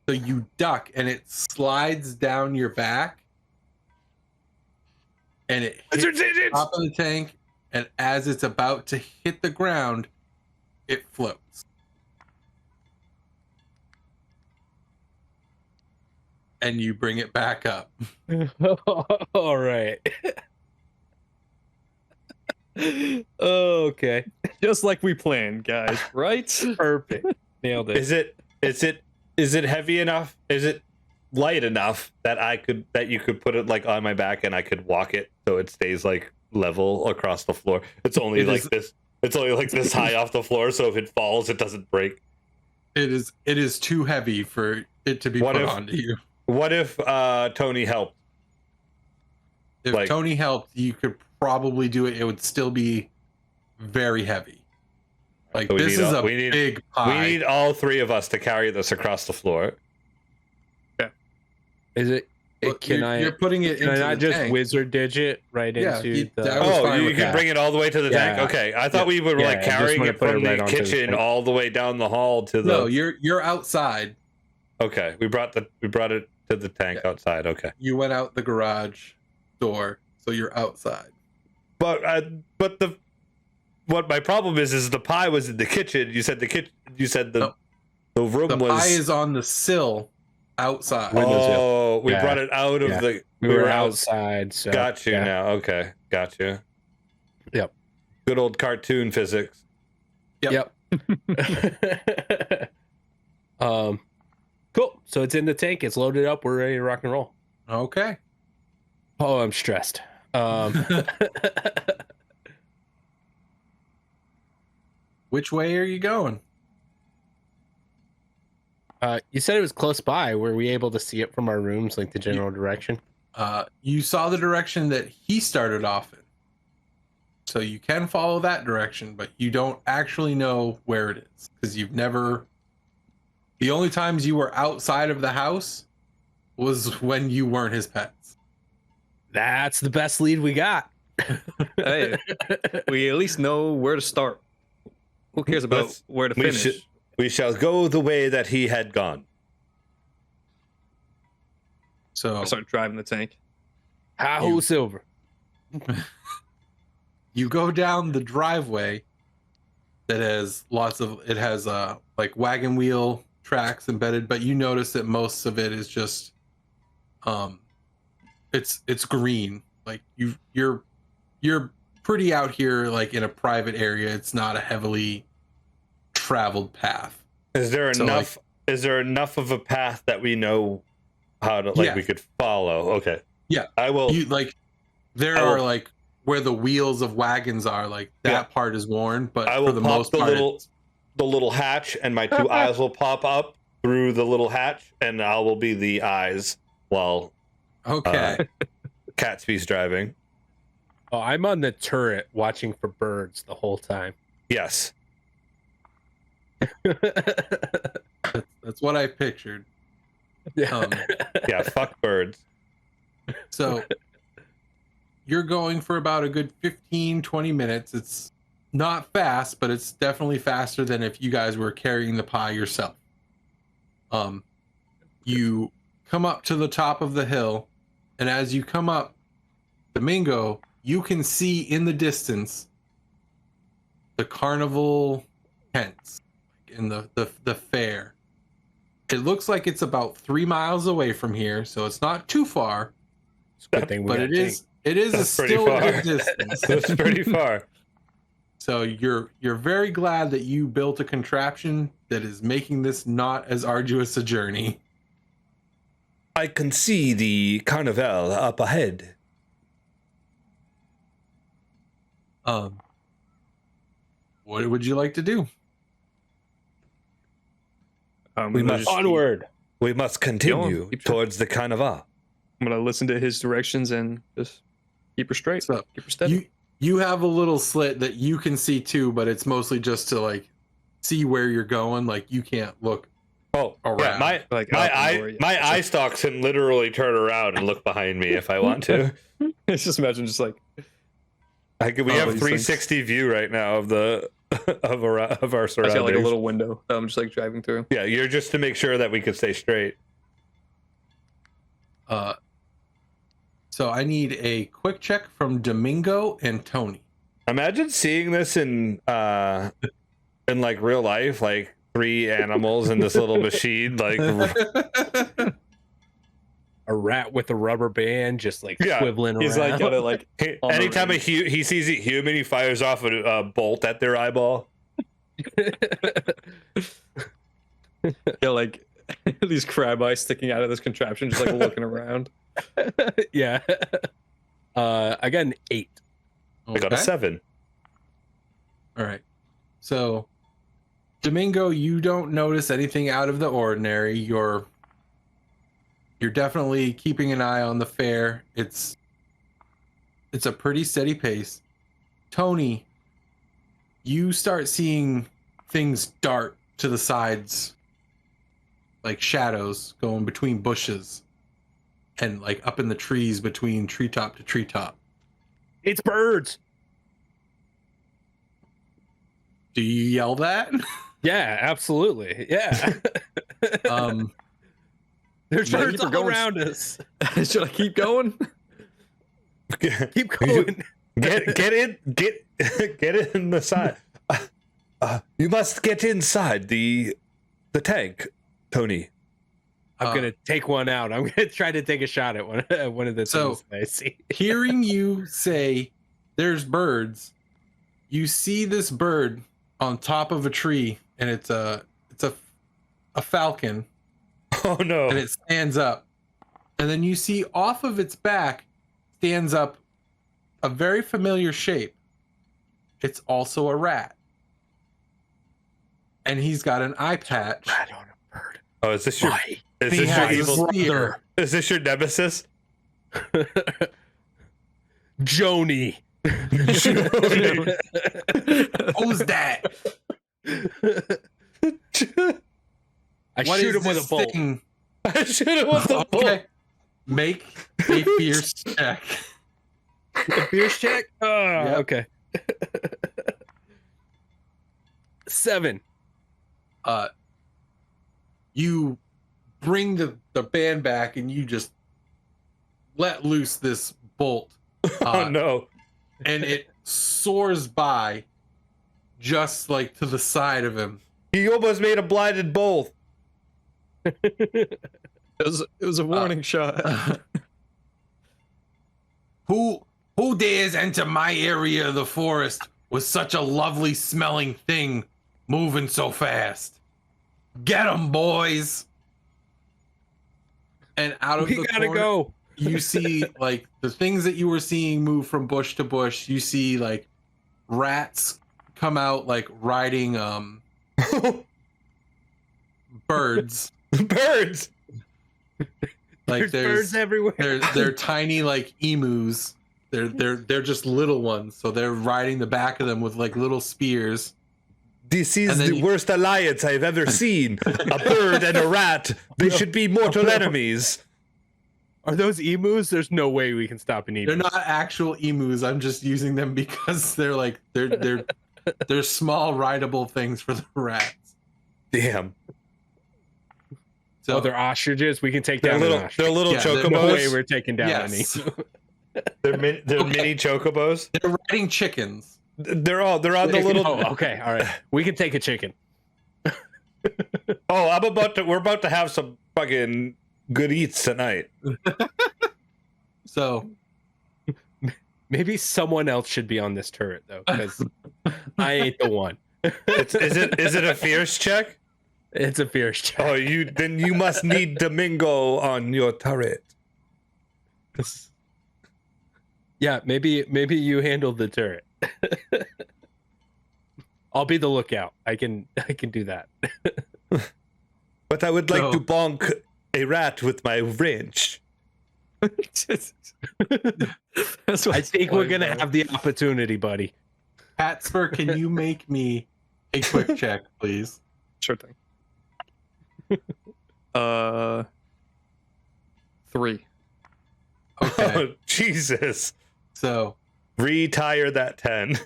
So you duck, and it slides down your back, and it hits the top of the tank, and as it's about to hit the ground, it floats. And you bring it back up. All right. Okay. Just like we planned, guys, right? Perfect. Nailed it. Is it heavy enough? Is it light enough that you could put it like on my back and I could walk it so it stays like level across the floor? It's only this. It's only like this high off the floor, so if it falls, it doesn't break. It is too heavy for it to be put onto you. What if Tony helped? If Tony helped, you could probably do it. It would still be very heavy. Like, So this is a big pie. We need all 3 of us to carry this across the floor. Is it? You're putting it into I the just tank. wizard digit right into the? that was Oh, fine you with can that. bring it all the way to the tank. Yeah. Okay, I thought we were Yeah, like I just carrying wanna it put from it right the onto the kitchen tank. all the way down the hall to the. No, you're outside. Okay, we brought it to the tank outside. Okay, You went out the garage door, so you're outside. but what my problem is the pie was in the kitchen. You said the room The was. pie is on the sill outside. Oh, we Yeah. brought it out of Yeah. the. We were outside. So Got you yeah. now. Okay, got you. Yep. Good old cartoon physics. Yep. Cool. So it's in the tank. It's loaded up. We're ready to rock and roll. Okay. Oh, I'm stressed. Which way are you going? You said it was close by. Were we able to see it from our rooms, like the general direction? You saw the direction that he started off in. So you can follow that direction, but you don't actually know where it is because you've never. The only times you were outside of the house was when you weren't his pets. That's the best lead we got. Hey, we at least know where to start. Who cares about where to finish? We shall go the way that he had gone. So I start driving the tank. How silver. you go down the driveway that has like wagon wheel tracks embedded, but you notice that most of it is just it's green. Like you're pretty out here, like in a private area. It's not a heavily traveled path. Is there enough? Is there enough of a path that we know how to we could follow? Okay. Yeah, I will. There are like where the wheels of wagons are. Like that part is worn, but for the most part, the little hatch, and my two eyes will pop up through the little hatch, and I will be the eyes while Catsby's driving. Oh, I'm on the turret watching for birds the whole time. Yes. That's what I pictured. Yeah. Yeah, fuck birds. So you're going for about a good 15, 20 minutes. It's not fast, but it's definitely faster than if you guys were carrying the pie yourself. You come up to the top of the hill, and as you come up, Domingo, you can see in the distance the carnival tents in the fair. It looks like it's about 3 miles away from here, so it's not too far. It's a good thing But it is That's still pretty a far. good distance. That's pretty far. So you're very glad that you built a contraption that is making this not as arduous a journey. I can see the carnival up ahead. What would you like to do? We must Onward. We must continue Keep towards the carnival. I'm gonna listen to his directions and just keep her straight. So Keep her steady. you have a little slit that you can see too, but it's mostly just to like see where you're going. Like you can't look. Oh, Around. yeah, my eye stalks can literally turn around and look behind me if I want to. Just imagine, just like We have these 360 view right now of the of our I got surroundings. like a little window that I'm just like driving through. Yeah, you're just to make sure that we can stay straight. So I need a quick check from Domingo and Tony. Imagine seeing this in like real life, like 3 animals in this little machine, like A rat with a rubber band just like Yeah, swiveling He's around. like got it like on the anytime ring. he sees a human, he fires off a bolt at their eyeball. Yeah, like these crab eyes sticking out of this contraption, just like looking around. Yeah. I got an 8. I got a 7. All right. So, Domingo, you don't notice anything out of the ordinary. You're definitely keeping an eye on the fair. It's a pretty steady pace. Tony, you start seeing things dart to the sides, like shadows going between bushes and like up in the trees between treetop to treetop. It's birds. Do you yell that? Yeah, absolutely. Yeah. There's Yeah, birds keep her all going. around us. Should I keep going? Keep going. Get in the side. You must get inside the tank, Tony. I'm gonna take one out. I'm gonna try to take a shot at one of the So- things that I see. Hearing you say there's birds, you see this bird on top of a tree, and it's a falcon, Oh no! and it stands up. And then you see off of its back stands up a very familiar shape. It's also a rat. And he's got an eye patch. Rat on a bird. Oh, is this your Why? is He this your has a evil? spear. Is this your nemesis? Joni. Who's that? I What shoot is him with this a bolt. thing? I should have with the bolt. Okay. Make a fierce check. A fierce check? Yep. Okay. 7. You bring the band back and you just let loose this bolt. Oh no! And it soars by just like to the side of him. He almost made a blinded bolt. It was a warning shot. Who dares enter my area of the forest with such a lovely smelling thing moving so fast? Get 'em, boys! And out of We the gotta corner, go. you see like the things that you were seeing move from bush to bush. You see like rats come out like riding Birds. Birds. Like There's birds everywhere. They're tiny like emus. They're just little ones. So they're riding the back of them with like little spears. This is the worst alliance I've ever seen. A bird and a rat. They should be mortal enemies. Are those emus? There's no way we can stop an emu. They're not actual emus. I'm just using them because they're like they're small rideable things for the rats. Damn. So they're ostriches. We can take down an ostrich. They're little chocobos. No way we're taking down Yes. any. They're mini chocobos. They're riding chickens. They're on the little. Oh, okay, all right. We can take a chicken. Oh, we're about to have some fucking good eats tonight. So maybe someone else should be on this turret though, because I ain't the one. Is it a fierce check? It's a fierce check. Oh, you must need Domingo on your turret. Yeah, maybe you handle the turret. I'll be the lookout. I can do that. But I would like to bonk a rat with my wrench. I think we're gonna have the opportunity, buddy. Catsper, can you make me a quick check, please? Sure thing. 3. Okay. Oh, Jesus. So Retire that 10.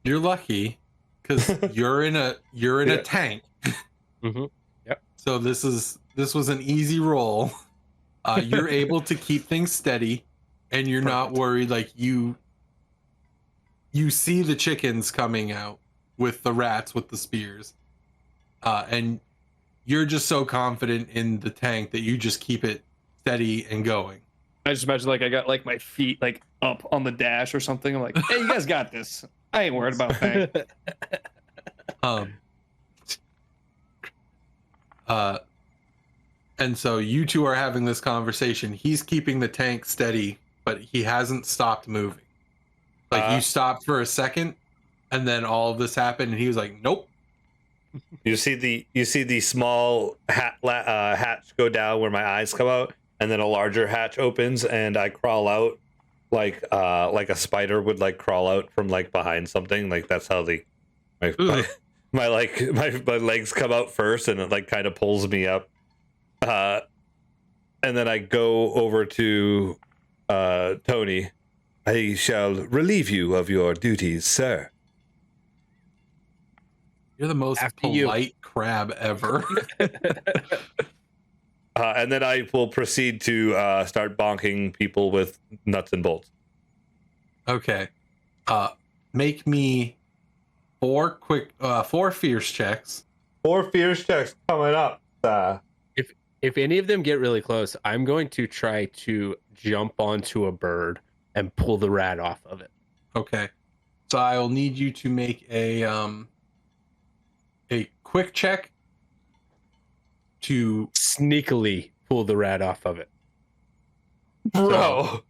You're lucky because you're in a tank. Mm-hmm. Yep. So this was an easy roll. You're able to keep things steady, and you're not worried. Like you see the chickens coming out with the rats with the spears, and you're just so confident in the tank that you just keep it steady and going. I just imagine like I got like my feet like up on the dash or something. I'm like, hey, you guys got this. I ain't worried about that. And so you two are having this conversation. He's keeping the tank steady, but he hasn't stopped moving. Like you stopped for a second, and then all of this happened, and he was like, "Nope." You see the small hatch go down where my eyes come out, and then a larger hatch opens, and I crawl out like a spider would like crawl out from like behind something. Like that's how my legs come out first, and it like kind of pulls me up. And then I go over to Tony. I shall relieve you of your duties, sir. You're the most polite crab ever. And then I will proceed to start bonking people with nuts and bolts. Okay. Make me 4 fierce checks. 4 fierce checks coming up. If any of them get really close, I'm going to try to jump onto a bird and pull the rat off of it. Okay. So I'll need you to make a quick check to sneakily pull the rat off of it. Bro.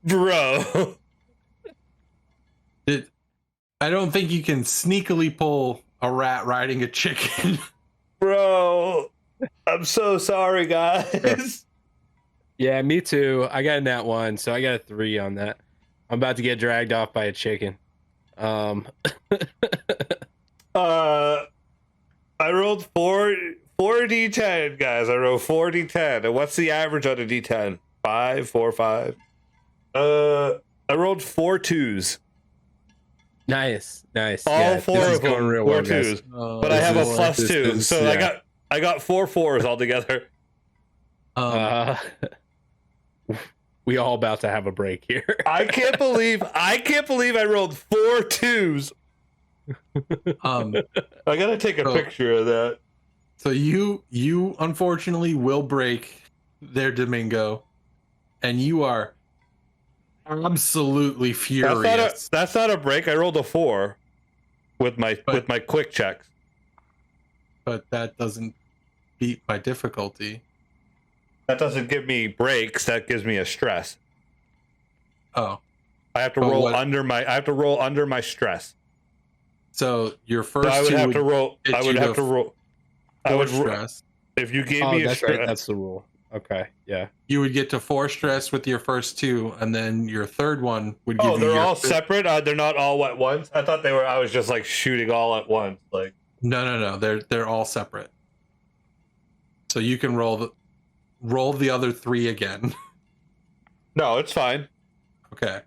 Bro. I don't think you can sneakily pull a rat riding a chicken. Bro. I'm so sorry, guys. Yeah, me too. I got a nat 1, so I got a 3 on that. I'm about to get dragged off by a chicken. I rolled 4 d10, guys. I rolled 4 d10. And what's the average on a d10? 5, 4, 5. I rolled 4 2s. Nice. All 4 of them real were well, 2s. But I have a +2, so yeah. I got 4 4s altogether. We all about to have a break here. I can't believe I rolled 4 2s. I gotta take a picture of that. So you unfortunately will break their Domingo, and you are absolutely furious. That's not a break. I rolled a 4 with my quick checks. But that doesn't beat my difficulty. That doesn't give me breaks. That gives me a stress. Oh. I have to But roll what- under my. I have to roll under my stress. So your first So I would two have to roll. get I would you have to roll. I would stress. if you gave Oh, me a that's stress. right. That's the rule. Okay. Yeah. You would get to 4 stress with your first 2, and then your third one would give Oh, you they're your all fifth- separate. They're not all at once. I thought they were. I was just like shooting all at once. Like No. They're all separate. So you can roll the other 3 again. no, it's fine. Okay.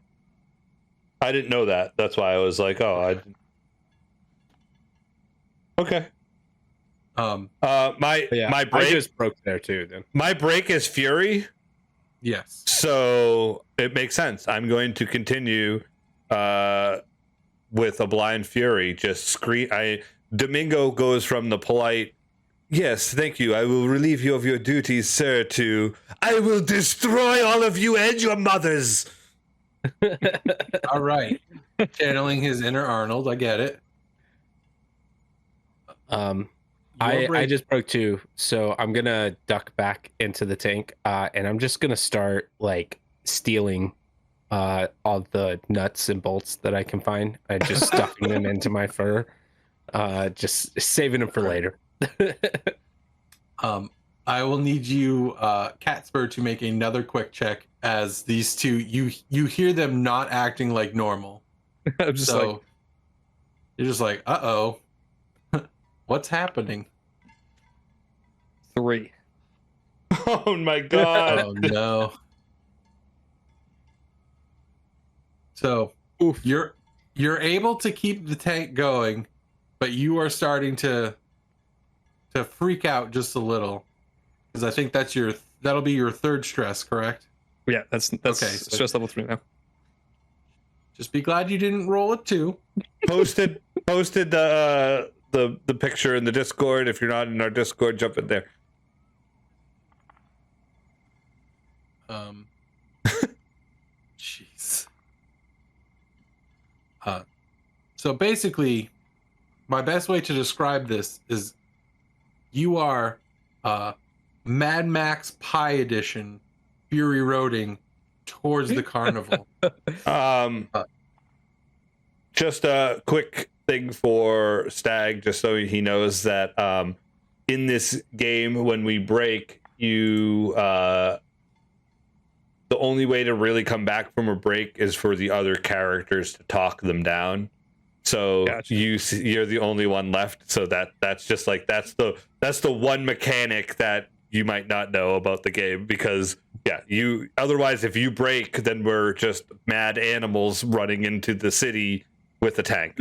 I didn't know that. That's why I was like, oh, I. Okay. My Yeah. my I break just broke there too. Then. my break is fury, Yes. so it makes sense. I'm going to continue with a blind fury. Just scream. Domingo goes from the polite, yes, thank you. I will relieve you of your duties, sir, to I will destroy all of you and your mothers. All right. Channeling his inner Arnold. I get it. Your I break- just broke 2, so I'm gonna duck back into the tank, and I'm just gonna start like stealing all the nuts and bolts that I can find, and just stuffing them into my fur, just saving them for later. I will need you, Catsper, to make another quick check as these two you hear them not acting like normal. I'm just So like, you're just like, uh-oh. What's happening? 3. Oh my god. Oh no. So Oof. you're able to keep the tank going, but you are starting to freak out just a little. Because I think that'll be your 3rd stress, correct? Yeah, that's Okay, so- stress level 3 now. Just be glad you didn't roll a 2. posted the picture in the Discord. If you're not in our Discord, jump in there. Jeez. So basically, my best way to describe this is you are Mad Max Pie Edition Fury Roading towards the carnival. Just a quick thing for Stag, just so he knows that in this game, when we break, you the only way to really come back from a break is for the other characters to talk them down. So Gotcha. you're the only one left. So that's just like that's the one mechanic that you might not know about the game, because you otherwise if you break, then we're just mad animals running into the city with a tank.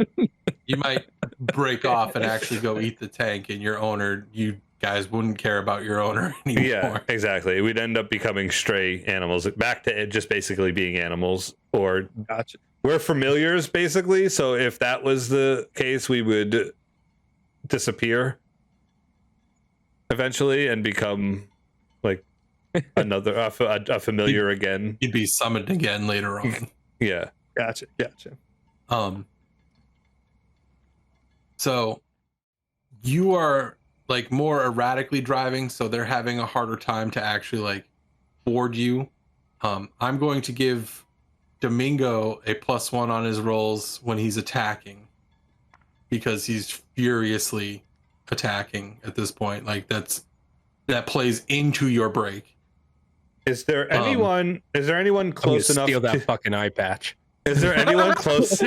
You might break off and actually go eat the tank, and your owner, you guys wouldn't care about your owner anymore. Yeah, exactly. We'd end up becoming stray animals, back to it just basically being animals, or Gotcha. we're familiars basically. So if that was the case, we would disappear eventually and become like another a familiar again. You'd be summoned again later on. Yeah. Gotcha. So you are like more erratically driving, so they're having a harder time to actually like board you. I'm going to give Domingo a +1 on his rolls when he's attacking, because he's furiously attacking at this point. Like that plays into your break. Is there anyone close enough Steal that to, fucking eye patch. is there anyone close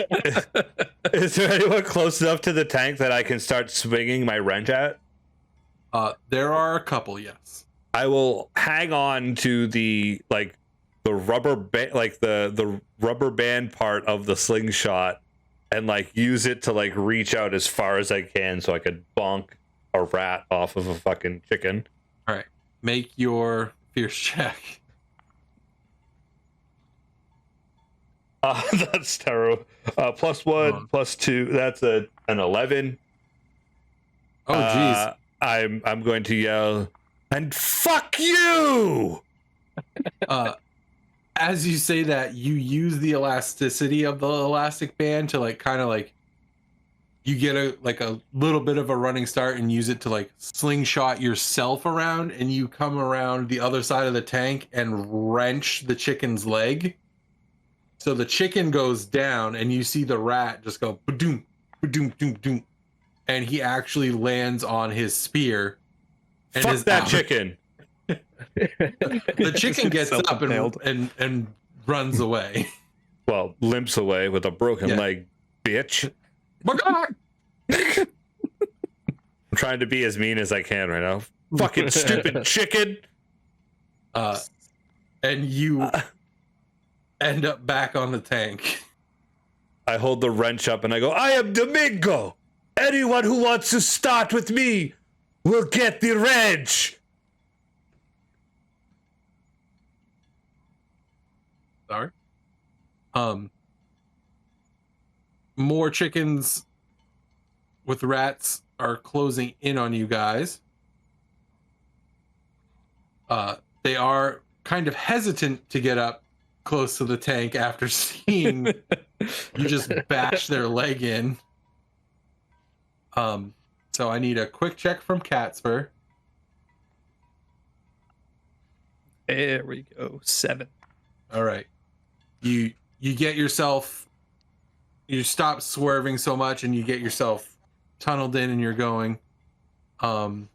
is there anyone close enough to the tank that I can start swinging my wrench at? There are a couple, yes. I will hang on to the rubber the rubber band part of the slingshot and like use it to like reach out as far as I can so I could bonk a rat off of a fucking chicken. All right, make your fierce check. That's terrible. +1, +2. That's an 11. Oh, geez. I'm going to yell, and fuck you! As you say that, you use the elasticity of the elastic band to like kind of like you get a little bit of a running start and use it to like slingshot yourself around, and you come around the other side of the tank and wrench the chicken's leg. So the chicken goes down, and you see the rat just go ba-doom, ba-doom, doom, doom, and he actually lands on his spear. And Fuck that chicken. The chicken gets up and runs away. Well, limps away with a broken leg, bitch. I'm trying to be as mean as I can right now. Fucking stupid chicken. And you end up back on the tank. I hold the wrench up and I go, I am Domingo. Anyone who wants to start with me will get the wrench. Sorry. More chickens with rats are closing in on you guys. They are kind of hesitant to get up close to the tank after seeing you just bash their leg in. So I need a quick check from Catsper. There we go. 7. All right. You get yourself, you stop swerving so much and you get yourself tunneled in and you're going. And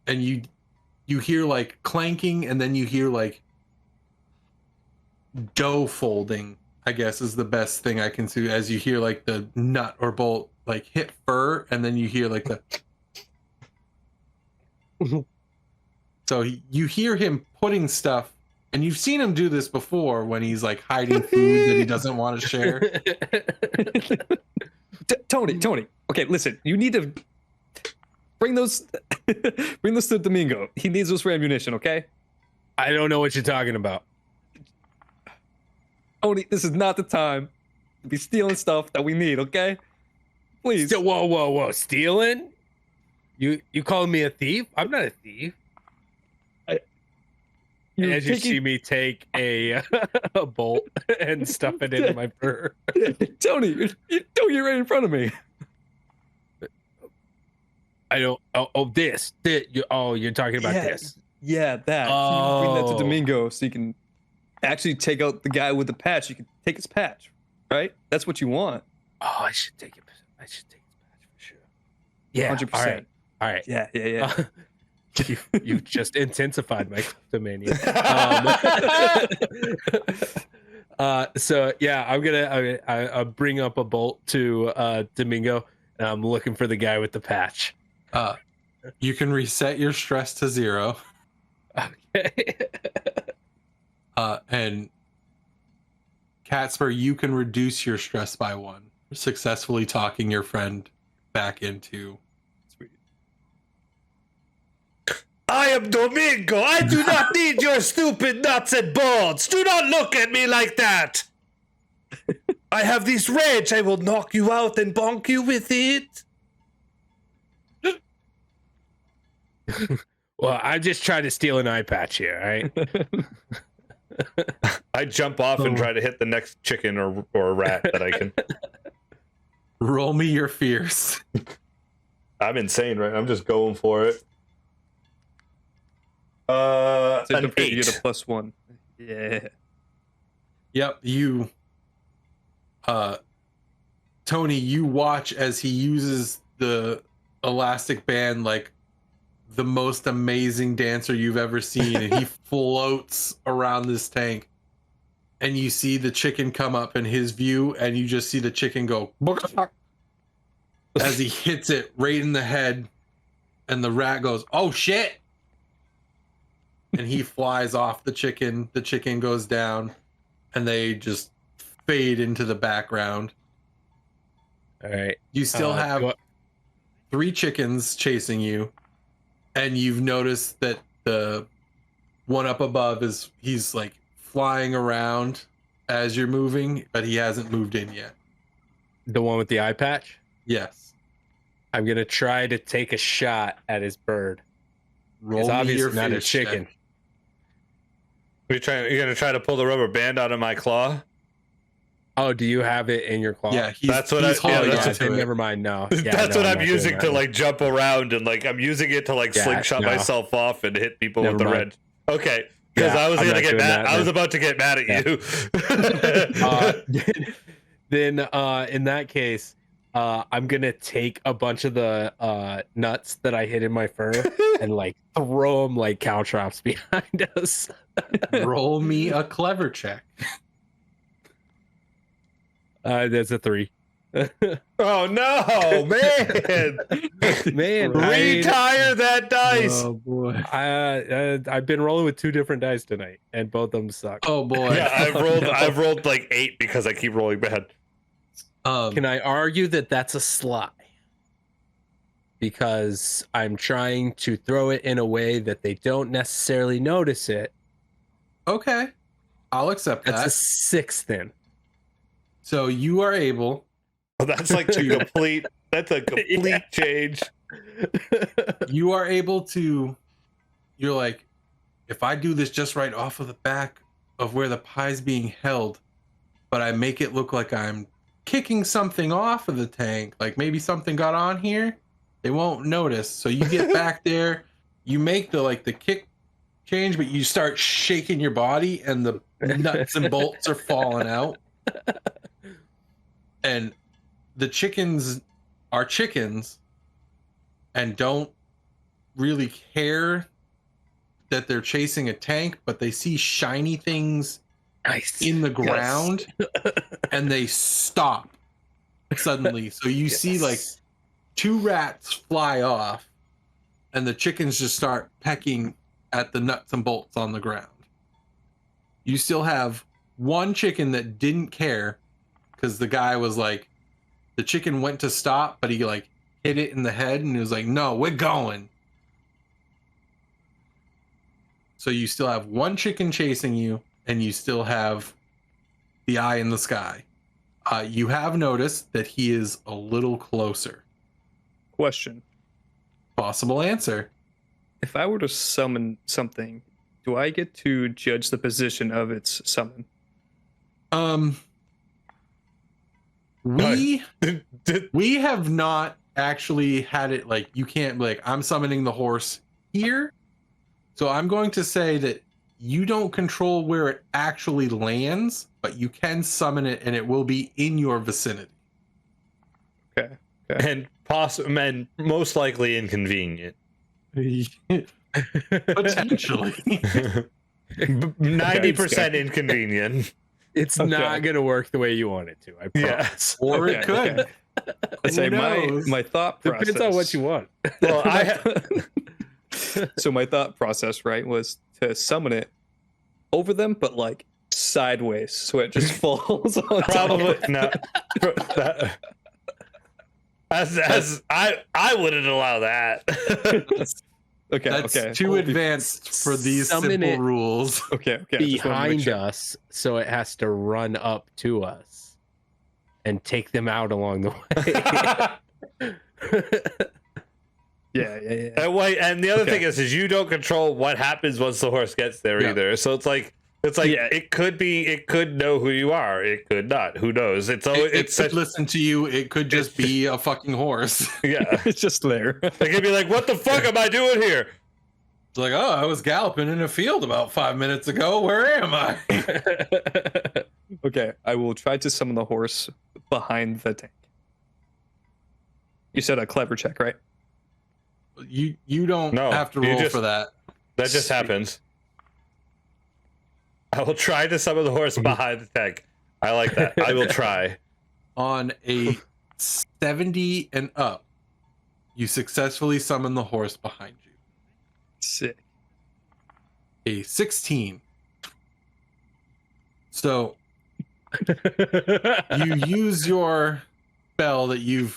you hear like clanking, and then you hear like dough folding, I guess is the best thing I can do, as you hear like the nut or bolt like hit fur, and then you hear like the so you hear him putting stuff, and you've seen him do this before when he's like hiding food that he doesn't want to share. Tony, okay, listen, you need to bring those to Domingo. He needs those for ammunition, okay? I don't know what you're talking about. Tony, this is not the time to be stealing stuff that we need, okay? Please. Whoa. Stealing? You calling me a thief? I'm not a thief. As you see me take a bolt and stuff it into my fur. Tony, you're doing it right in front of me. I don't. This. You're talking about this. Yeah, that. Oh. You bring that to Domingo so you can actually take out the guy with the patch. You can take his patch, right? That's what you want. Oh, I should take it. I should take his patch for sure. Yeah. 100%. All right. Yeah. You've just intensified my kleptomania. So yeah, I'm gonna bring up a bolt to Domingo, and I'm looking for the guy with the patch. You can reset your stress to 0. Okay. And Catsper, you can reduce your stress by 1, successfully talking your friend back into. I am Domingo. I do not need your stupid nuts and bolts. Do not look at me like that. I have this wrench. I will knock you out and bonk you with it. Well, I'm just trying to steal an eye patch here, all right? I jump off and try to hit the next chicken or rat that I can. Roll me your fears. I'm insane, right? I'm just going for it. So An 8. You get a +1. Yeah. Yep, you Tony, you watch as he uses the elastic band like the most amazing dancer you've ever seen, and he floats around this tank, and you see the chicken come up in his view, and you just see the chicken go as he hits it right in the head, and the rat goes, "Oh shit!" And he flies off the chicken goes down, and they just fade into the background. All right. You still have 3 chickens chasing you, and you've noticed that the one up above he's like flying around as you're moving, but he hasn't moved in yet. The one with the eye patch? Yes. I'm going to try to take a shot at his bird. Roll It's me obviously your not a fierce chicken. check. You're gonna try to pull the rubber band out of my claw? Oh, do you have it in your claw? Yeah, That's what he's hauling that's onto it. Never mind. No. Yeah, That's no, what I'm not using doing to that. like jump around, and like I'm using it to like Yeah, slingshot no. myself off and hit people Never with the mind. wrench. Okay, Because I was I'm gonna not get doing mad. that, I was then. about to get mad at you. Then in that case, I'm gonna take a bunch of the nuts that I hid in my fur and like throw them like cow traps behind us. Roll me a clever check. That's a 3. Oh no, man! Man, Retire that dice. Oh boy. I've been rolling with 2 different dice tonight, and both of them suck. Oh boy. Yeah, I've rolled like 8 because I keep rolling bad. Can I argue that that's a sly? Because I'm trying to throw it in a way that they don't necessarily notice it. Okay. I'll accept That's that. a 6 then. So you are able. Well, that's like a complete. That's a complete change. You are able to. You're like, if I do this just right off of the back of where the pie's being held, but I make it look like I'm kicking something off of the tank, like maybe something got on here, they won't notice. So you get back there, you make the kick change, but you start shaking your body and the nuts and bolts are falling out. And the chickens are chickens and don't really care that they're chasing a tank, but they see shiny things in the ground and they stop suddenly. So you see like 2 rats fly off and the chickens just start pecking at the nuts and bolts on the ground. You still have 1 chicken that didn't care because the guy was like, the chicken went to stop, but he like hit it in the head and he was like, no, we're going. So you still have 1 chicken chasing you and you still have the eye in the sky. You have noticed that he is a little closer. Question. Possible answer. If I were to summon something, do I get to judge the position of its summon? We have not actually had it like, you can't be like, I'm summoning the horse here. So I'm going to say that you don't control where it actually lands, but you can summon it and it will be in your vicinity. Okay. And most likely inconvenient. Potentially. 90% inconvenient. It's not going to work the way you want it to. I promise. Yeah. Or it could. I say my thought process. Depends on what you want. Well, So my thought process, right, was to summon it over them, but like sideways, so it just falls on probably top. no. As I wouldn't allow that. Okay, That's okay. too advanced for these Summon simple it rules. Okay. I just wanted to make Behind sure. us, so it has to run up to us and take them out along the way. Yeah. And the other thing is you don't control what happens once the horse gets there either. So it's like it could know who you are, it could not. Who knows? It could listen to you. It could just be a fucking horse. Yeah. It's just there. It could be like, what the fuck am I doing here? It's like, oh, I was galloping in a field about 5 minutes ago. Where am I? Okay, I will try to summon the horse behind the tank. You said a clever check, right? You don't No, have to you roll just- for that. That just happens. I will try to summon the horse behind the tank. I like that. I will try. On a 70 and up, you successfully summon the horse behind you. Sick. A 16. So you use your spell that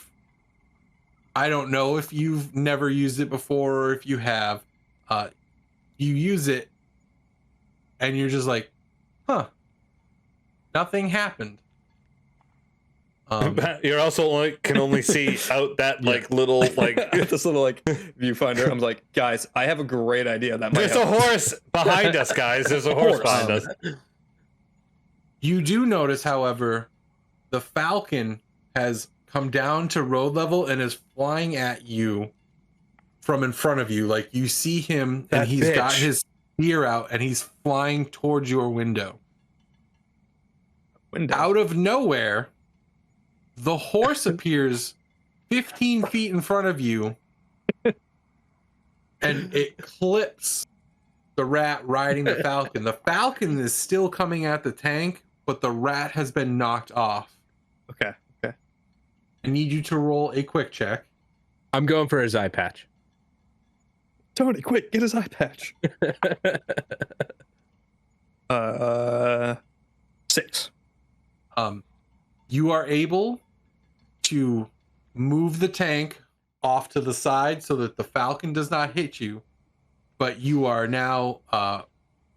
I don't know if you've never used it before or if you have. You use it and you're just like, huh, nothing happened. You're also can only see out that little This little viewfinder. I'm like, guys, I have a great idea. That might there's a horse behind us, guys. There's a horse behind us. You do notice, however, the falcon has come down to road level and is flying at you from in front of you. Like you see him and That he's got bitch. spear out and he's flying towards your window. Out of nowhere, the horse appears 15 feet in front of you and it clips the rat riding the falcon. The falcon is still coming at the tank, but the rat has been knocked off. Okay. I need you to roll a quick check. I'm going for his eye patch. Tony, quick, get his eye patch. 6. You are able to move the tank off to the side so that the falcon does not hit you, but you are now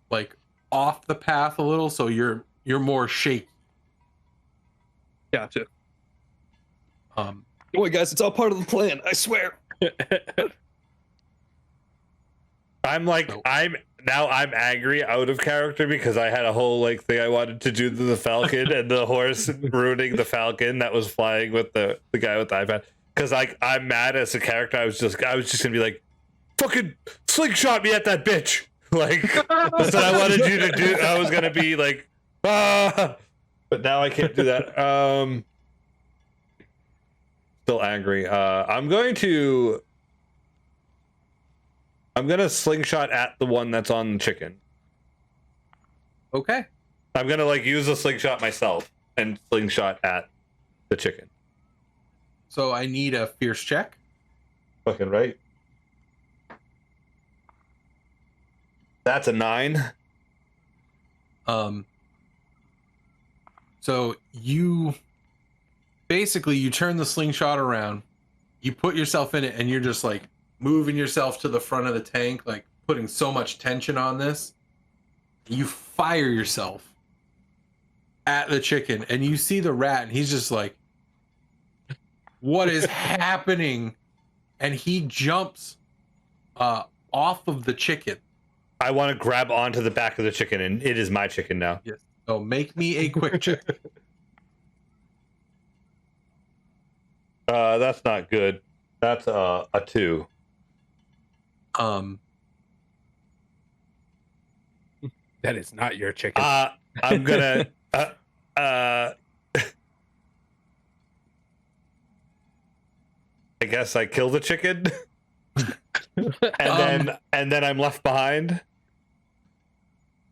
like off the path a little, so you're more shaky. Gotcha. Boy, guys, it's all part of the plan. I swear. I'm angry out of character because I had a whole like thing I wanted to do to the falcon and the horse ruining the falcon that was flying with the guy with the iPad. Because I'm mad as a character. I was just gonna be like, fucking slingshot me at that bitch. Like that's what I wanted you to do. I was gonna be like, but now I can't do that. Still angry. I'm gonna slingshot at the one that's on the chicken. Okay. I'm gonna like use a slingshot myself and slingshot at the chicken. So I need a fierce check. Fucking right. That's a 9. So you turn the slingshot around, you put yourself in it, and you're just like moving yourself to the front of the tank, like putting so much tension on this. You fire yourself at the chicken, and you see the rat, and he's just like, what is happening? And he jumps off of the chicken. I want to grab onto the back of the chicken, and it is my chicken now. Yes. So make me a quick check. That's not good. That's a 2. That is not your chicken. I'm gonna I guess I kill the chicken. and then I'm left behind.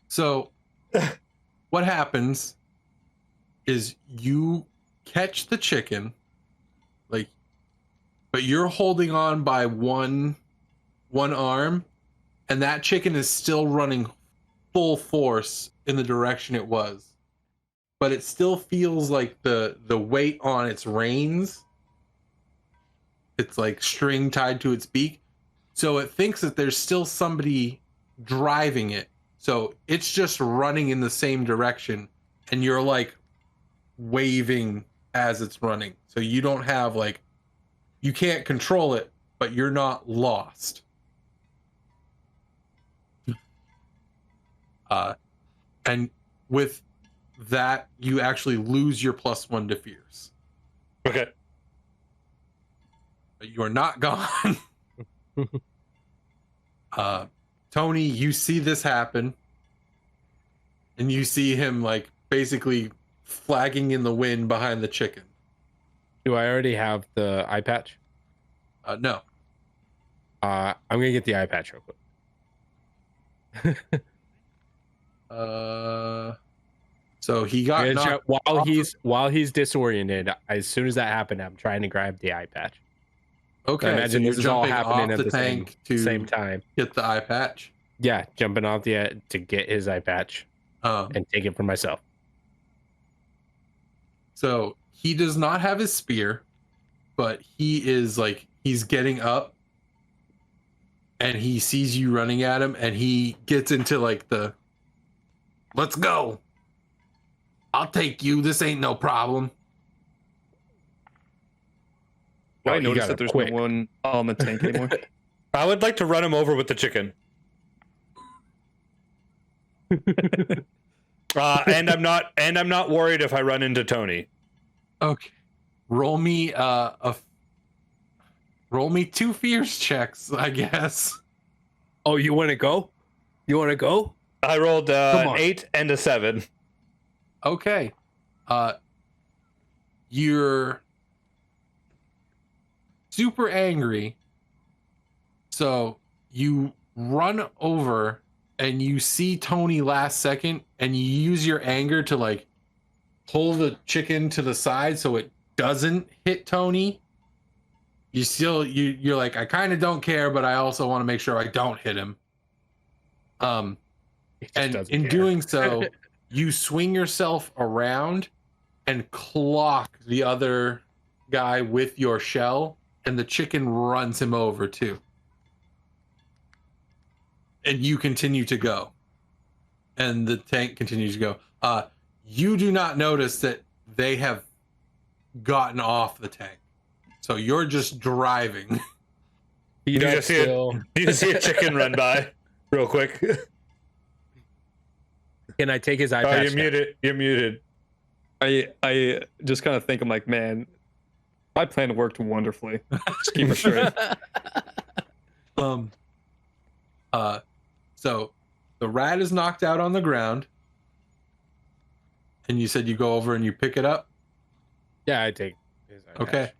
So what happens is you catch the chicken, like, but you're holding on by one arm, and that chicken is still running full force in the direction it was, but it still feels like the weight on its reins. It's like string tied to its beak, so it thinks that there's still somebody driving it. So it's just running in the same direction, and you're like waving as it's running. So you don't have like, you can't control it, but you're not lost. And with that, you actually lose your +1 to fierce. Okay. But you are not gone. Tony, you see this happen, and you see him like basically flagging in the wind behind the chicken. Do I already have the eye patch? No. I'm gonna get the eye patch real quick. So he got knocked while he's disoriented. As soon as that happened, I'm trying to grab the eye patch. Okay, I imagine so this is all jumping happening off at the the tank same time. Get the eye patch. Yeah, jumping off the to get his eye patch and take it for myself. So he does not have his spear, but he is like, he's getting up, and he sees you running at him, and he gets into like the, let's go. I'll take you. This ain't no problem. I noticed that there's no one on the tank anymore. I would like to run him over with the chicken. And I'm not worried if I run into Tony. Okay. Roll me roll me 2 fierce checks, I guess. Oh, you want to go? You want to go? I rolled Come an on. 8 and a 7. Okay. You're super angry. So you run over and you see Tony last second and you use your anger to like pull the chicken to the side so it doesn't hit Tony. You're like, I kind of don't care, but I also want to make sure I don't hit him. And in doing so, you swing yourself around and clock the other guy with your shell, and the chicken runs him over too. And you continue to go. And the tank continues to go. You do not notice that they have gotten off the tank. So you're just driving. You just see a chicken run by real quick. Can I take his eye Oh, patch? you're muted. You're muted. I just kind of think, I'm like, man, my plan worked wonderfully. Just keep it straight. So the rat is knocked out on the ground. And you said you go over and you pick it up? Yeah, I take his eye Okay.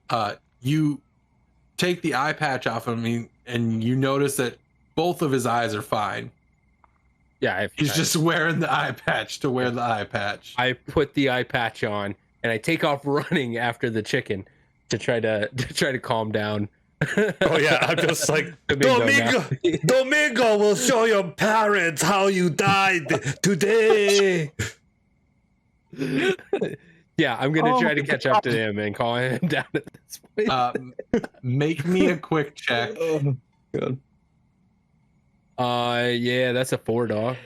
patch. You take the eye patch off of him and you notice that both of his eyes are fine. Yeah, He's just wearing the eye patch to wear the eye patch. I put the eye patch on and I take off running after the chicken to try to calm down. Oh yeah, I'm just like Domingo Domingo will show your parents how you died today. Yeah, I'm gonna try to catch up to him and calm him down at this point. Make me a quick check. Oh, God. Yeah, that's a 4, dog.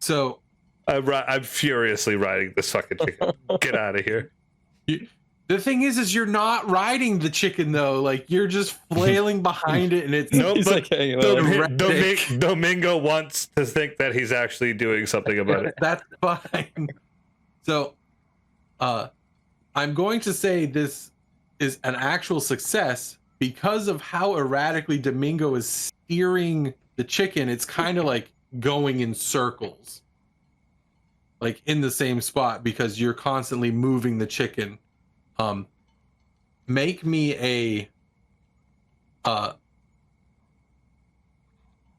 So I'm furiously riding this fucking chicken. Get out of here. the thing is you're not riding the chicken though. Like you're just flailing behind it, and it's Nope, He's but like hanging out. Domingo wants to think that he's actually doing something about it. That's fine. So, I'm going to say this is an actual success because of how erratically Domingo is steering the chicken. It's kind of like going in circles, like in the same spot because you're constantly moving the chicken. Make me a I'm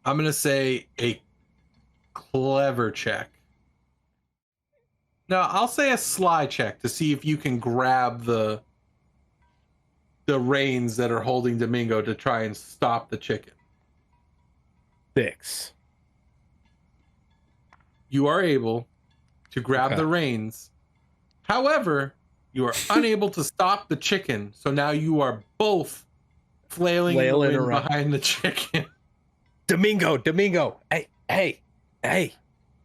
gonna say a clever check. No, I'll say a sly check to see if you can grab the reins that are holding Domingo to try and stop the chicken. 6. You are able to grab the reins. However, you are unable to stop the chicken, so now you are both flailing in the wind around behind the chicken. Domingo, hey,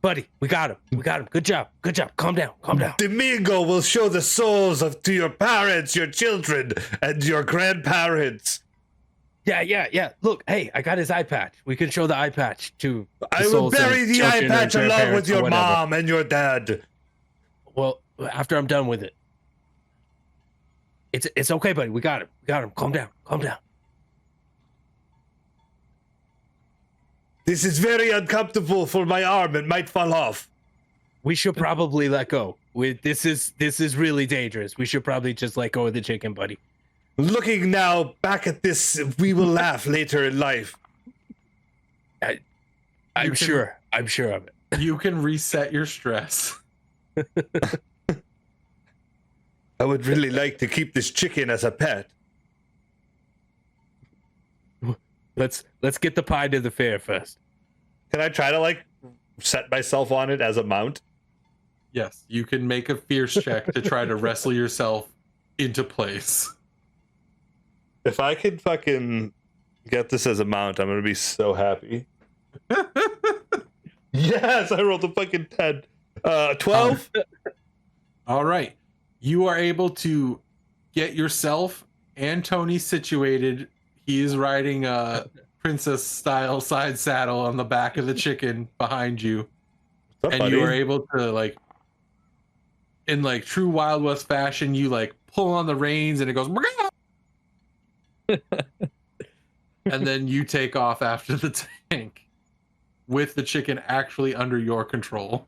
buddy, we got him. Good job. Calm down. Domingo will show the souls to your parents, your children, and your grandparents. Yeah. Look, hey, I got his eye patch. We can show the eye patch to I will bury the eye patch along with your mom and your dad. Well, after I'm done with it. It's okay, buddy. We got him. Calm down. This is very uncomfortable for my arm. It might fall off. We should probably let go. This is really dangerous. We should probably just let go of the chicken, buddy. Looking now back at this, we will laugh later in life. I'm sure of it. You can reset your stress. I would really like to keep this chicken as a pet. Let's get the pie to the fair first. Can I try to set myself on it as a mount? Yes, you can make a fierce check to try to wrestle yourself into place. If I could fucking get this as a mount, I'm gonna be so happy. Yes, I rolled a fucking 10. 12? All right. You are able to get yourself and Tony situated. He is riding a princess style side saddle on the back of the chicken behind you. What's up, And buddy? you are able to in true Wild West fashion, you pull on the reins and it goes and then you take off after the tank with the chicken actually under your control.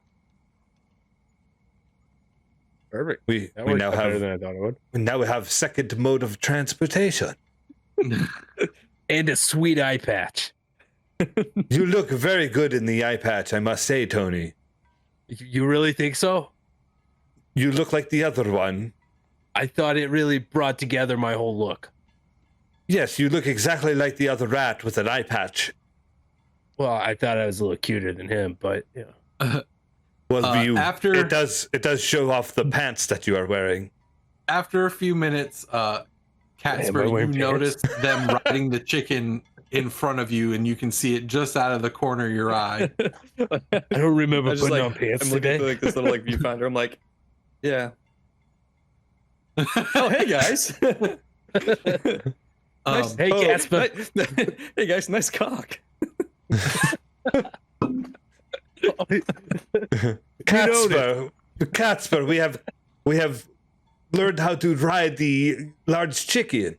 Perfect. We That we worked now out better have than I thought it would. now we have second mode of transportation. And a sweet eye patch. You look very good in the eye patch, I must say, Tony. You really think so? You look like the other one. I thought it really brought together my whole look. Yes, you look exactly like the other rat with an eye patch. Well, I thought I was a little cuter than him, but yeah. Well, after it does show off the pants that you are wearing. After a few minutes, Catsper, you notice them riding the chicken in front of you, and you can see it just out of the corner of your eye. I don't remember I just, putting like, on pants I'm looking today. through like this little like viewfinder. I'm like, yeah. Oh, hey guys. Nice. Hey, Catsper. Hey guys, nice cock. Catsper, we have learned how to ride the large chicken.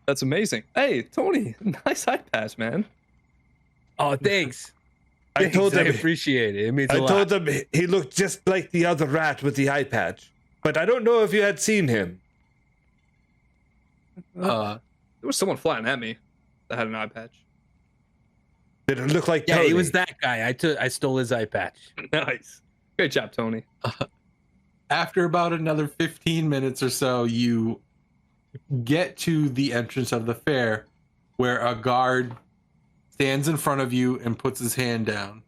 That's amazing. Hey, Tony, nice eye patch, man. Oh, thanks. I told I him appreciate it. It means a I lot. told him he looked just like the other rat with the eye patch, but I don't know if you had seen him. There was someone flying at me that had an eye patch. Did it look like Yeah, Tony? he was that guy. I stole his eye patch. Nice. Great job, Tony. After about another 15 minutes or so, you get to the entrance of the fair, where a guard stands in front of you and puts his hand down.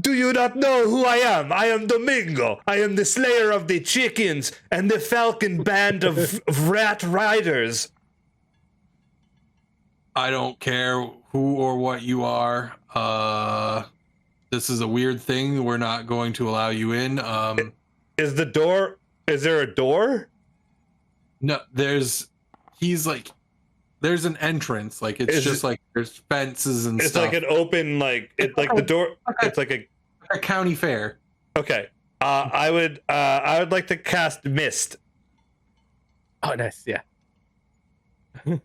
Do you not know who I am? I am Domingo. I am the slayer of the chickens and the falcon band of rat riders. I don't care who or what you are. This is a weird thing. We're not going to allow you in. Is there a door? No, there's an entrance. Like it's just like there's fences and It's stuff. like an open, the door. It's like a county fair. okay. I would like to cast mist. Oh, nice. Yeah. I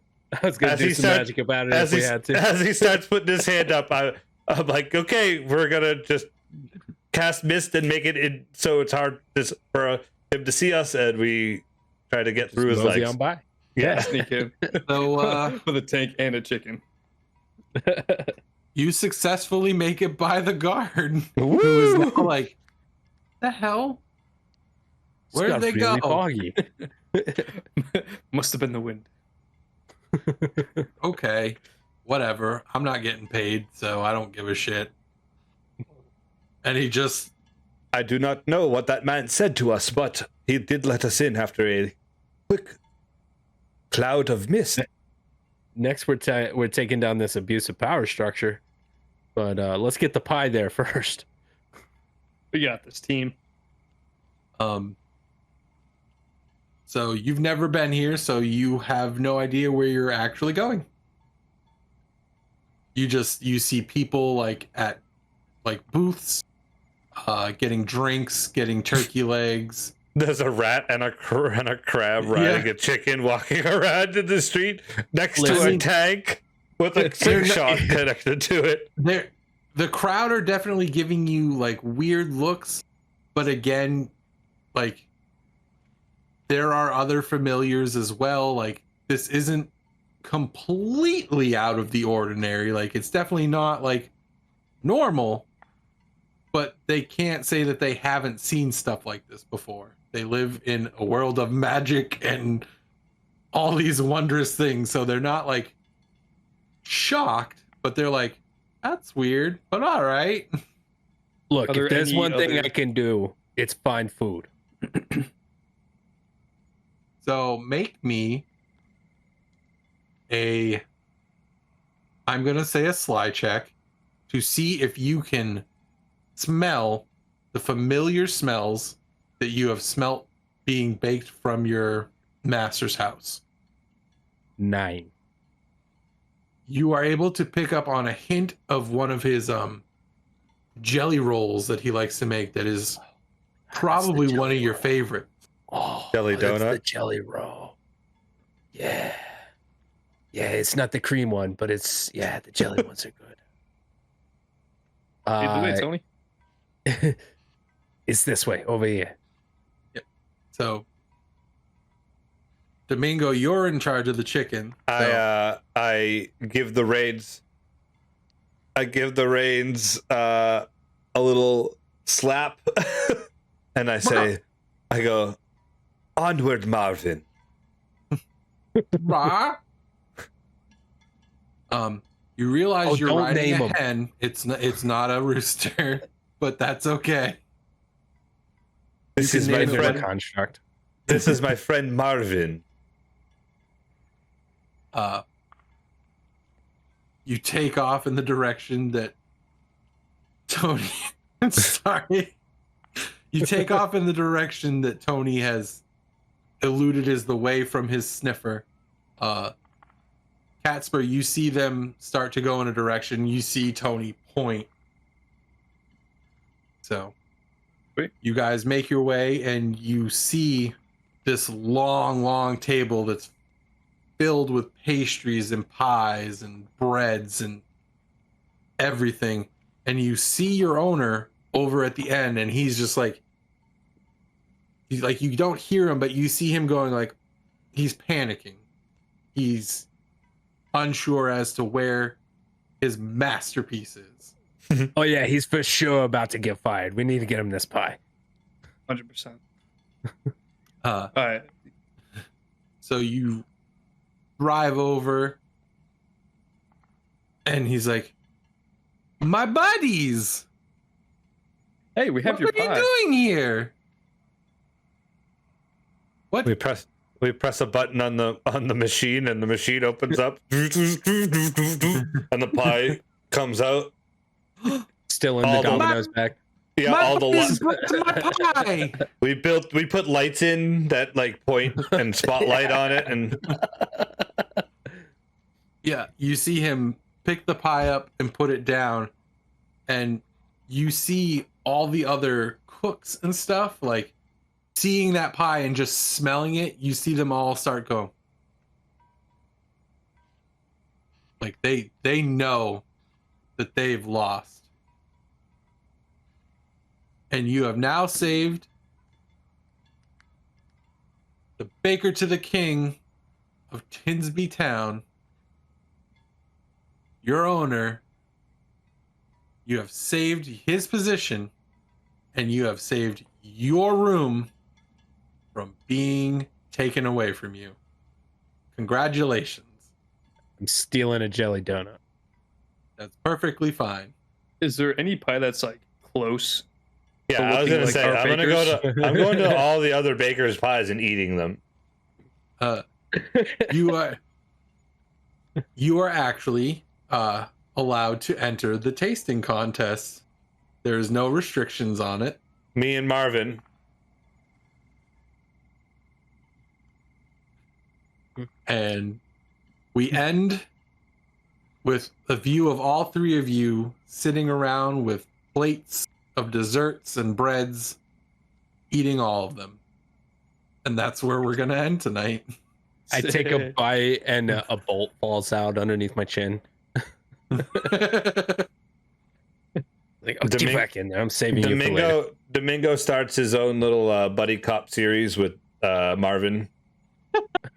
was going to do some magic about it if we had to. As he starts putting his hand up, I'm like, okay, we're gonna just cast mist and make it so it's hard for him to see us, and we try to get through his Mosey legs. on by. Yeah. Sneak in So with a tank and a chicken. you successfully make it by the guard, who is now like, the hell? Where did they really go? Foggy. Must have been the wind. Okay, whatever. I'm not getting paid, so I don't give a shit. And he just I do not know what that man said to us, but he did let us in after a quick cloud of mist. Next, we're taking down this abusive power structure, but let's get the pie there first. We got this team. So you've never been here, so you have no idea where you're actually going. You see people like at like booths, getting drinks, getting turkey legs. There's a rat and a crab riding a chicken walking around in the street next to a tank with a slingshot connected to it. The crowd are definitely giving you like weird looks, but again, like there are other familiars as well. Like this isn't completely out of the ordinary. Like it's definitely not like normal, but they can't say that they haven't seen stuff like this before. They live in a world of magic and all these wondrous things, so they're not like shocked, but they're like, that's weird, but all right. Look, Are if there's there one any thing other- I can do, it's find food. So make me I'm gonna say a sly check to see if you can smell the familiar smells that you have smelt being baked from your master's house. 9. You are able to pick up on a hint of one of his jelly rolls that he likes to make that is probably one of your favorite. Oh, Jelly that's donut? the jelly roll. Yeah. Yeah, it's not the cream one, but it's the jelly ones are good. Either way, Tony. It's this way, over here. Yep. So, Domingo, you're in charge of the chicken. So. I give the reins. I give the reins a little slap, and I say, I go, onward, Marvin. Rah. You realize you're don't riding name a 'em. hen. It's not a rooster, but that's okay. This You is can my name it Friend friend. construct. This is my friend Marvin. You take off in the direction that Tony. Sorry. You take off in the direction that Tony has eluded as the way from his sniffer. Catsper, you see them start to go in a direction. You see Tony point. So you guys make your way and you see this long table that's filled with pastries and pies and breads and everything. And you see your owner over at the end, and he's just like you don't hear him, but you see him going like he's panicking. He's unsure as to where his masterpiece is. Oh yeah, he's for sure about to get fired. We need to get him this pie. 100%. All right. So you drive over, and he's like, "My buddies, Hey, we have what your are pie. you doing here? What? We press a button on the machine, and the machine opens up, and the pie comes out. Still in All the the- Domino's back. Yeah, My all the buddies lights. brought my pie." We put lights in that like point and spotlight on it, and Yeah, you see him pick the pie up and put it down, and you see all the other cooks and stuff like seeing that pie and just smelling it. You see them all start going like they know that they've lost, and you have now saved the baker to the king of Tinsby Town, your owner. You have saved his position, and you have saved your room from being taken away from you. Congratulations. I'm stealing a jelly donut. That's perfectly fine. Is there any pie that's like close? yeah, So I was looking gonna like say our I'm going to all the other bakers' pies and eating them. You are actually allowed to enter the tasting contest. There's no restrictions on it. Me and Marvin. And we end with a view of all three of you sitting around with plates of desserts and breads, eating all of them. And that's where we're going to end tonight. I take a bite and a bolt falls out underneath my chin. Like, I'll get back in there. I'm saving you for later. Domingo starts his own little buddy cop series with Marvin.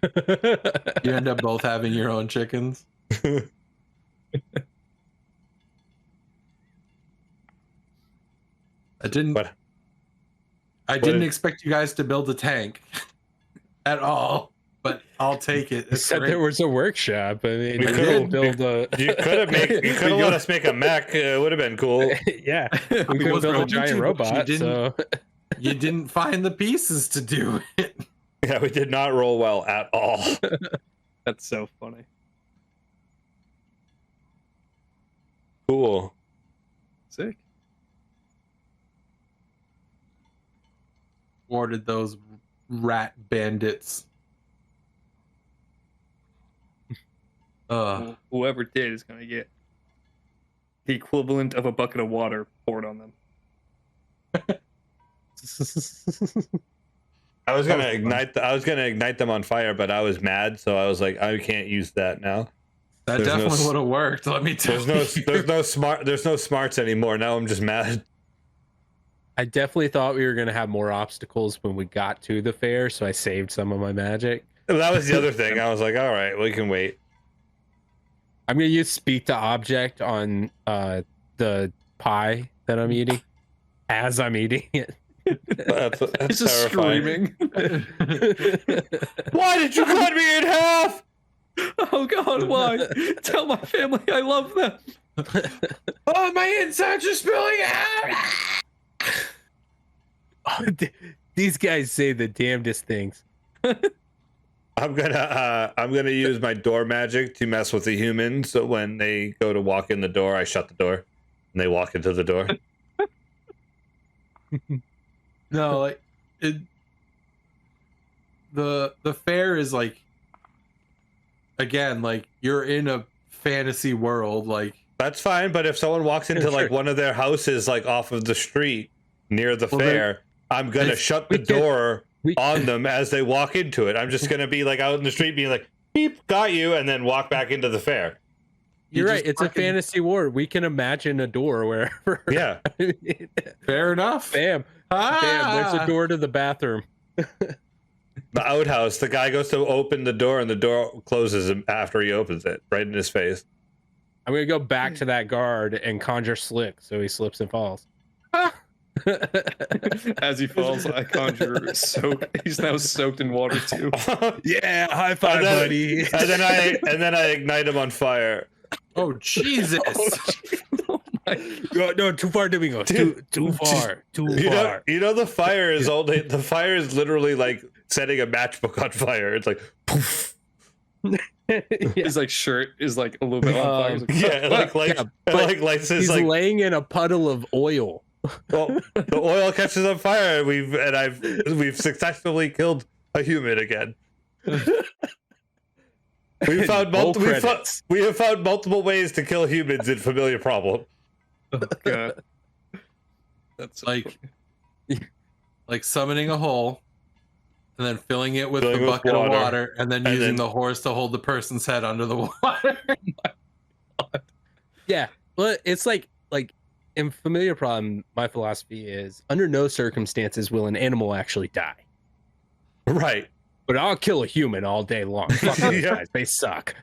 You end up both having your own chickens. I didn't expect you guys to build a tank at all, but I'll take it. You said there was a workshop. I mean, We we could've- could build a. You could have let us make a mech. It would have been cool. Yeah, we could was build a going giant to, but robot. you So You didn't find the pieces to do it. Yeah, we did not roll well at all. That's so funny. Cool. Sick. Thwarted those rat bandits. Whoever did is gonna get the equivalent of a bucket of water poured on them. I was gonna ignite. I was gonna ignite them on fire, but I was mad, so I was like, I can't use that now. That definitely would have worked. Let me tell you. There's no smarts anymore. Now I'm just mad. I definitely thought we were gonna have more obstacles when we got to the fair, so I saved some of my magic. That was the other thing. I was like, all right, we can wait. I'm gonna use speak to object on the pie that I'm eating as I'm eating it. That's It's just terrifying. screaming. Why did you cut me in half? Oh God, why? Tell my family I love them. Oh, my insides are spilling out. These guys say the damnedest things. I'm gonna use my door magic to mess with the humans. So when they go to walk in the door, I shut the door, and they walk into the door. No, like the fair is like, again, like you're in a fantasy world. Like That's fine, but if someone walks into like one of their houses, like off of the street near the fair, I'm gonna shut the door on them as they walk into it. I'm just gonna be like out in the street, being like, "Beep, got you," and then walk back into the fair. You're right. It's a fantasy world. We can imagine a door wherever. Yeah. Fair enough. Bam. Bam. There's a door to the bathroom. The outhouse. The guy goes to open the door, and the door closes after he opens it, right in his face. I'm gonna go back to that guard and conjure Slick, so he slips and falls. As he falls, I conjure soak. He's now soaked in water too. Yeah, high five, buddy. And then I ignite him on fire. Oh Jesus! No, too far, Domingo. Too far. Too far. You know the fire is literally like setting a matchbook on fire. It's like poof. His like shirt is like a little bit on fire. He's laying in a puddle of oil. Well, the oil catches on fire, and we've successfully killed a human again. We have found multiple ways to kill humans in Familiar Problem. Oh, God. That's like summoning a hole and then filling it with a bucket of water and then using the horse to hold the person's head under the water. Yeah, but it's like in Familiar Problem, my philosophy is under no circumstances will an animal actually die. Right. But I'll kill a human all day long. Fuck those guys. They suck.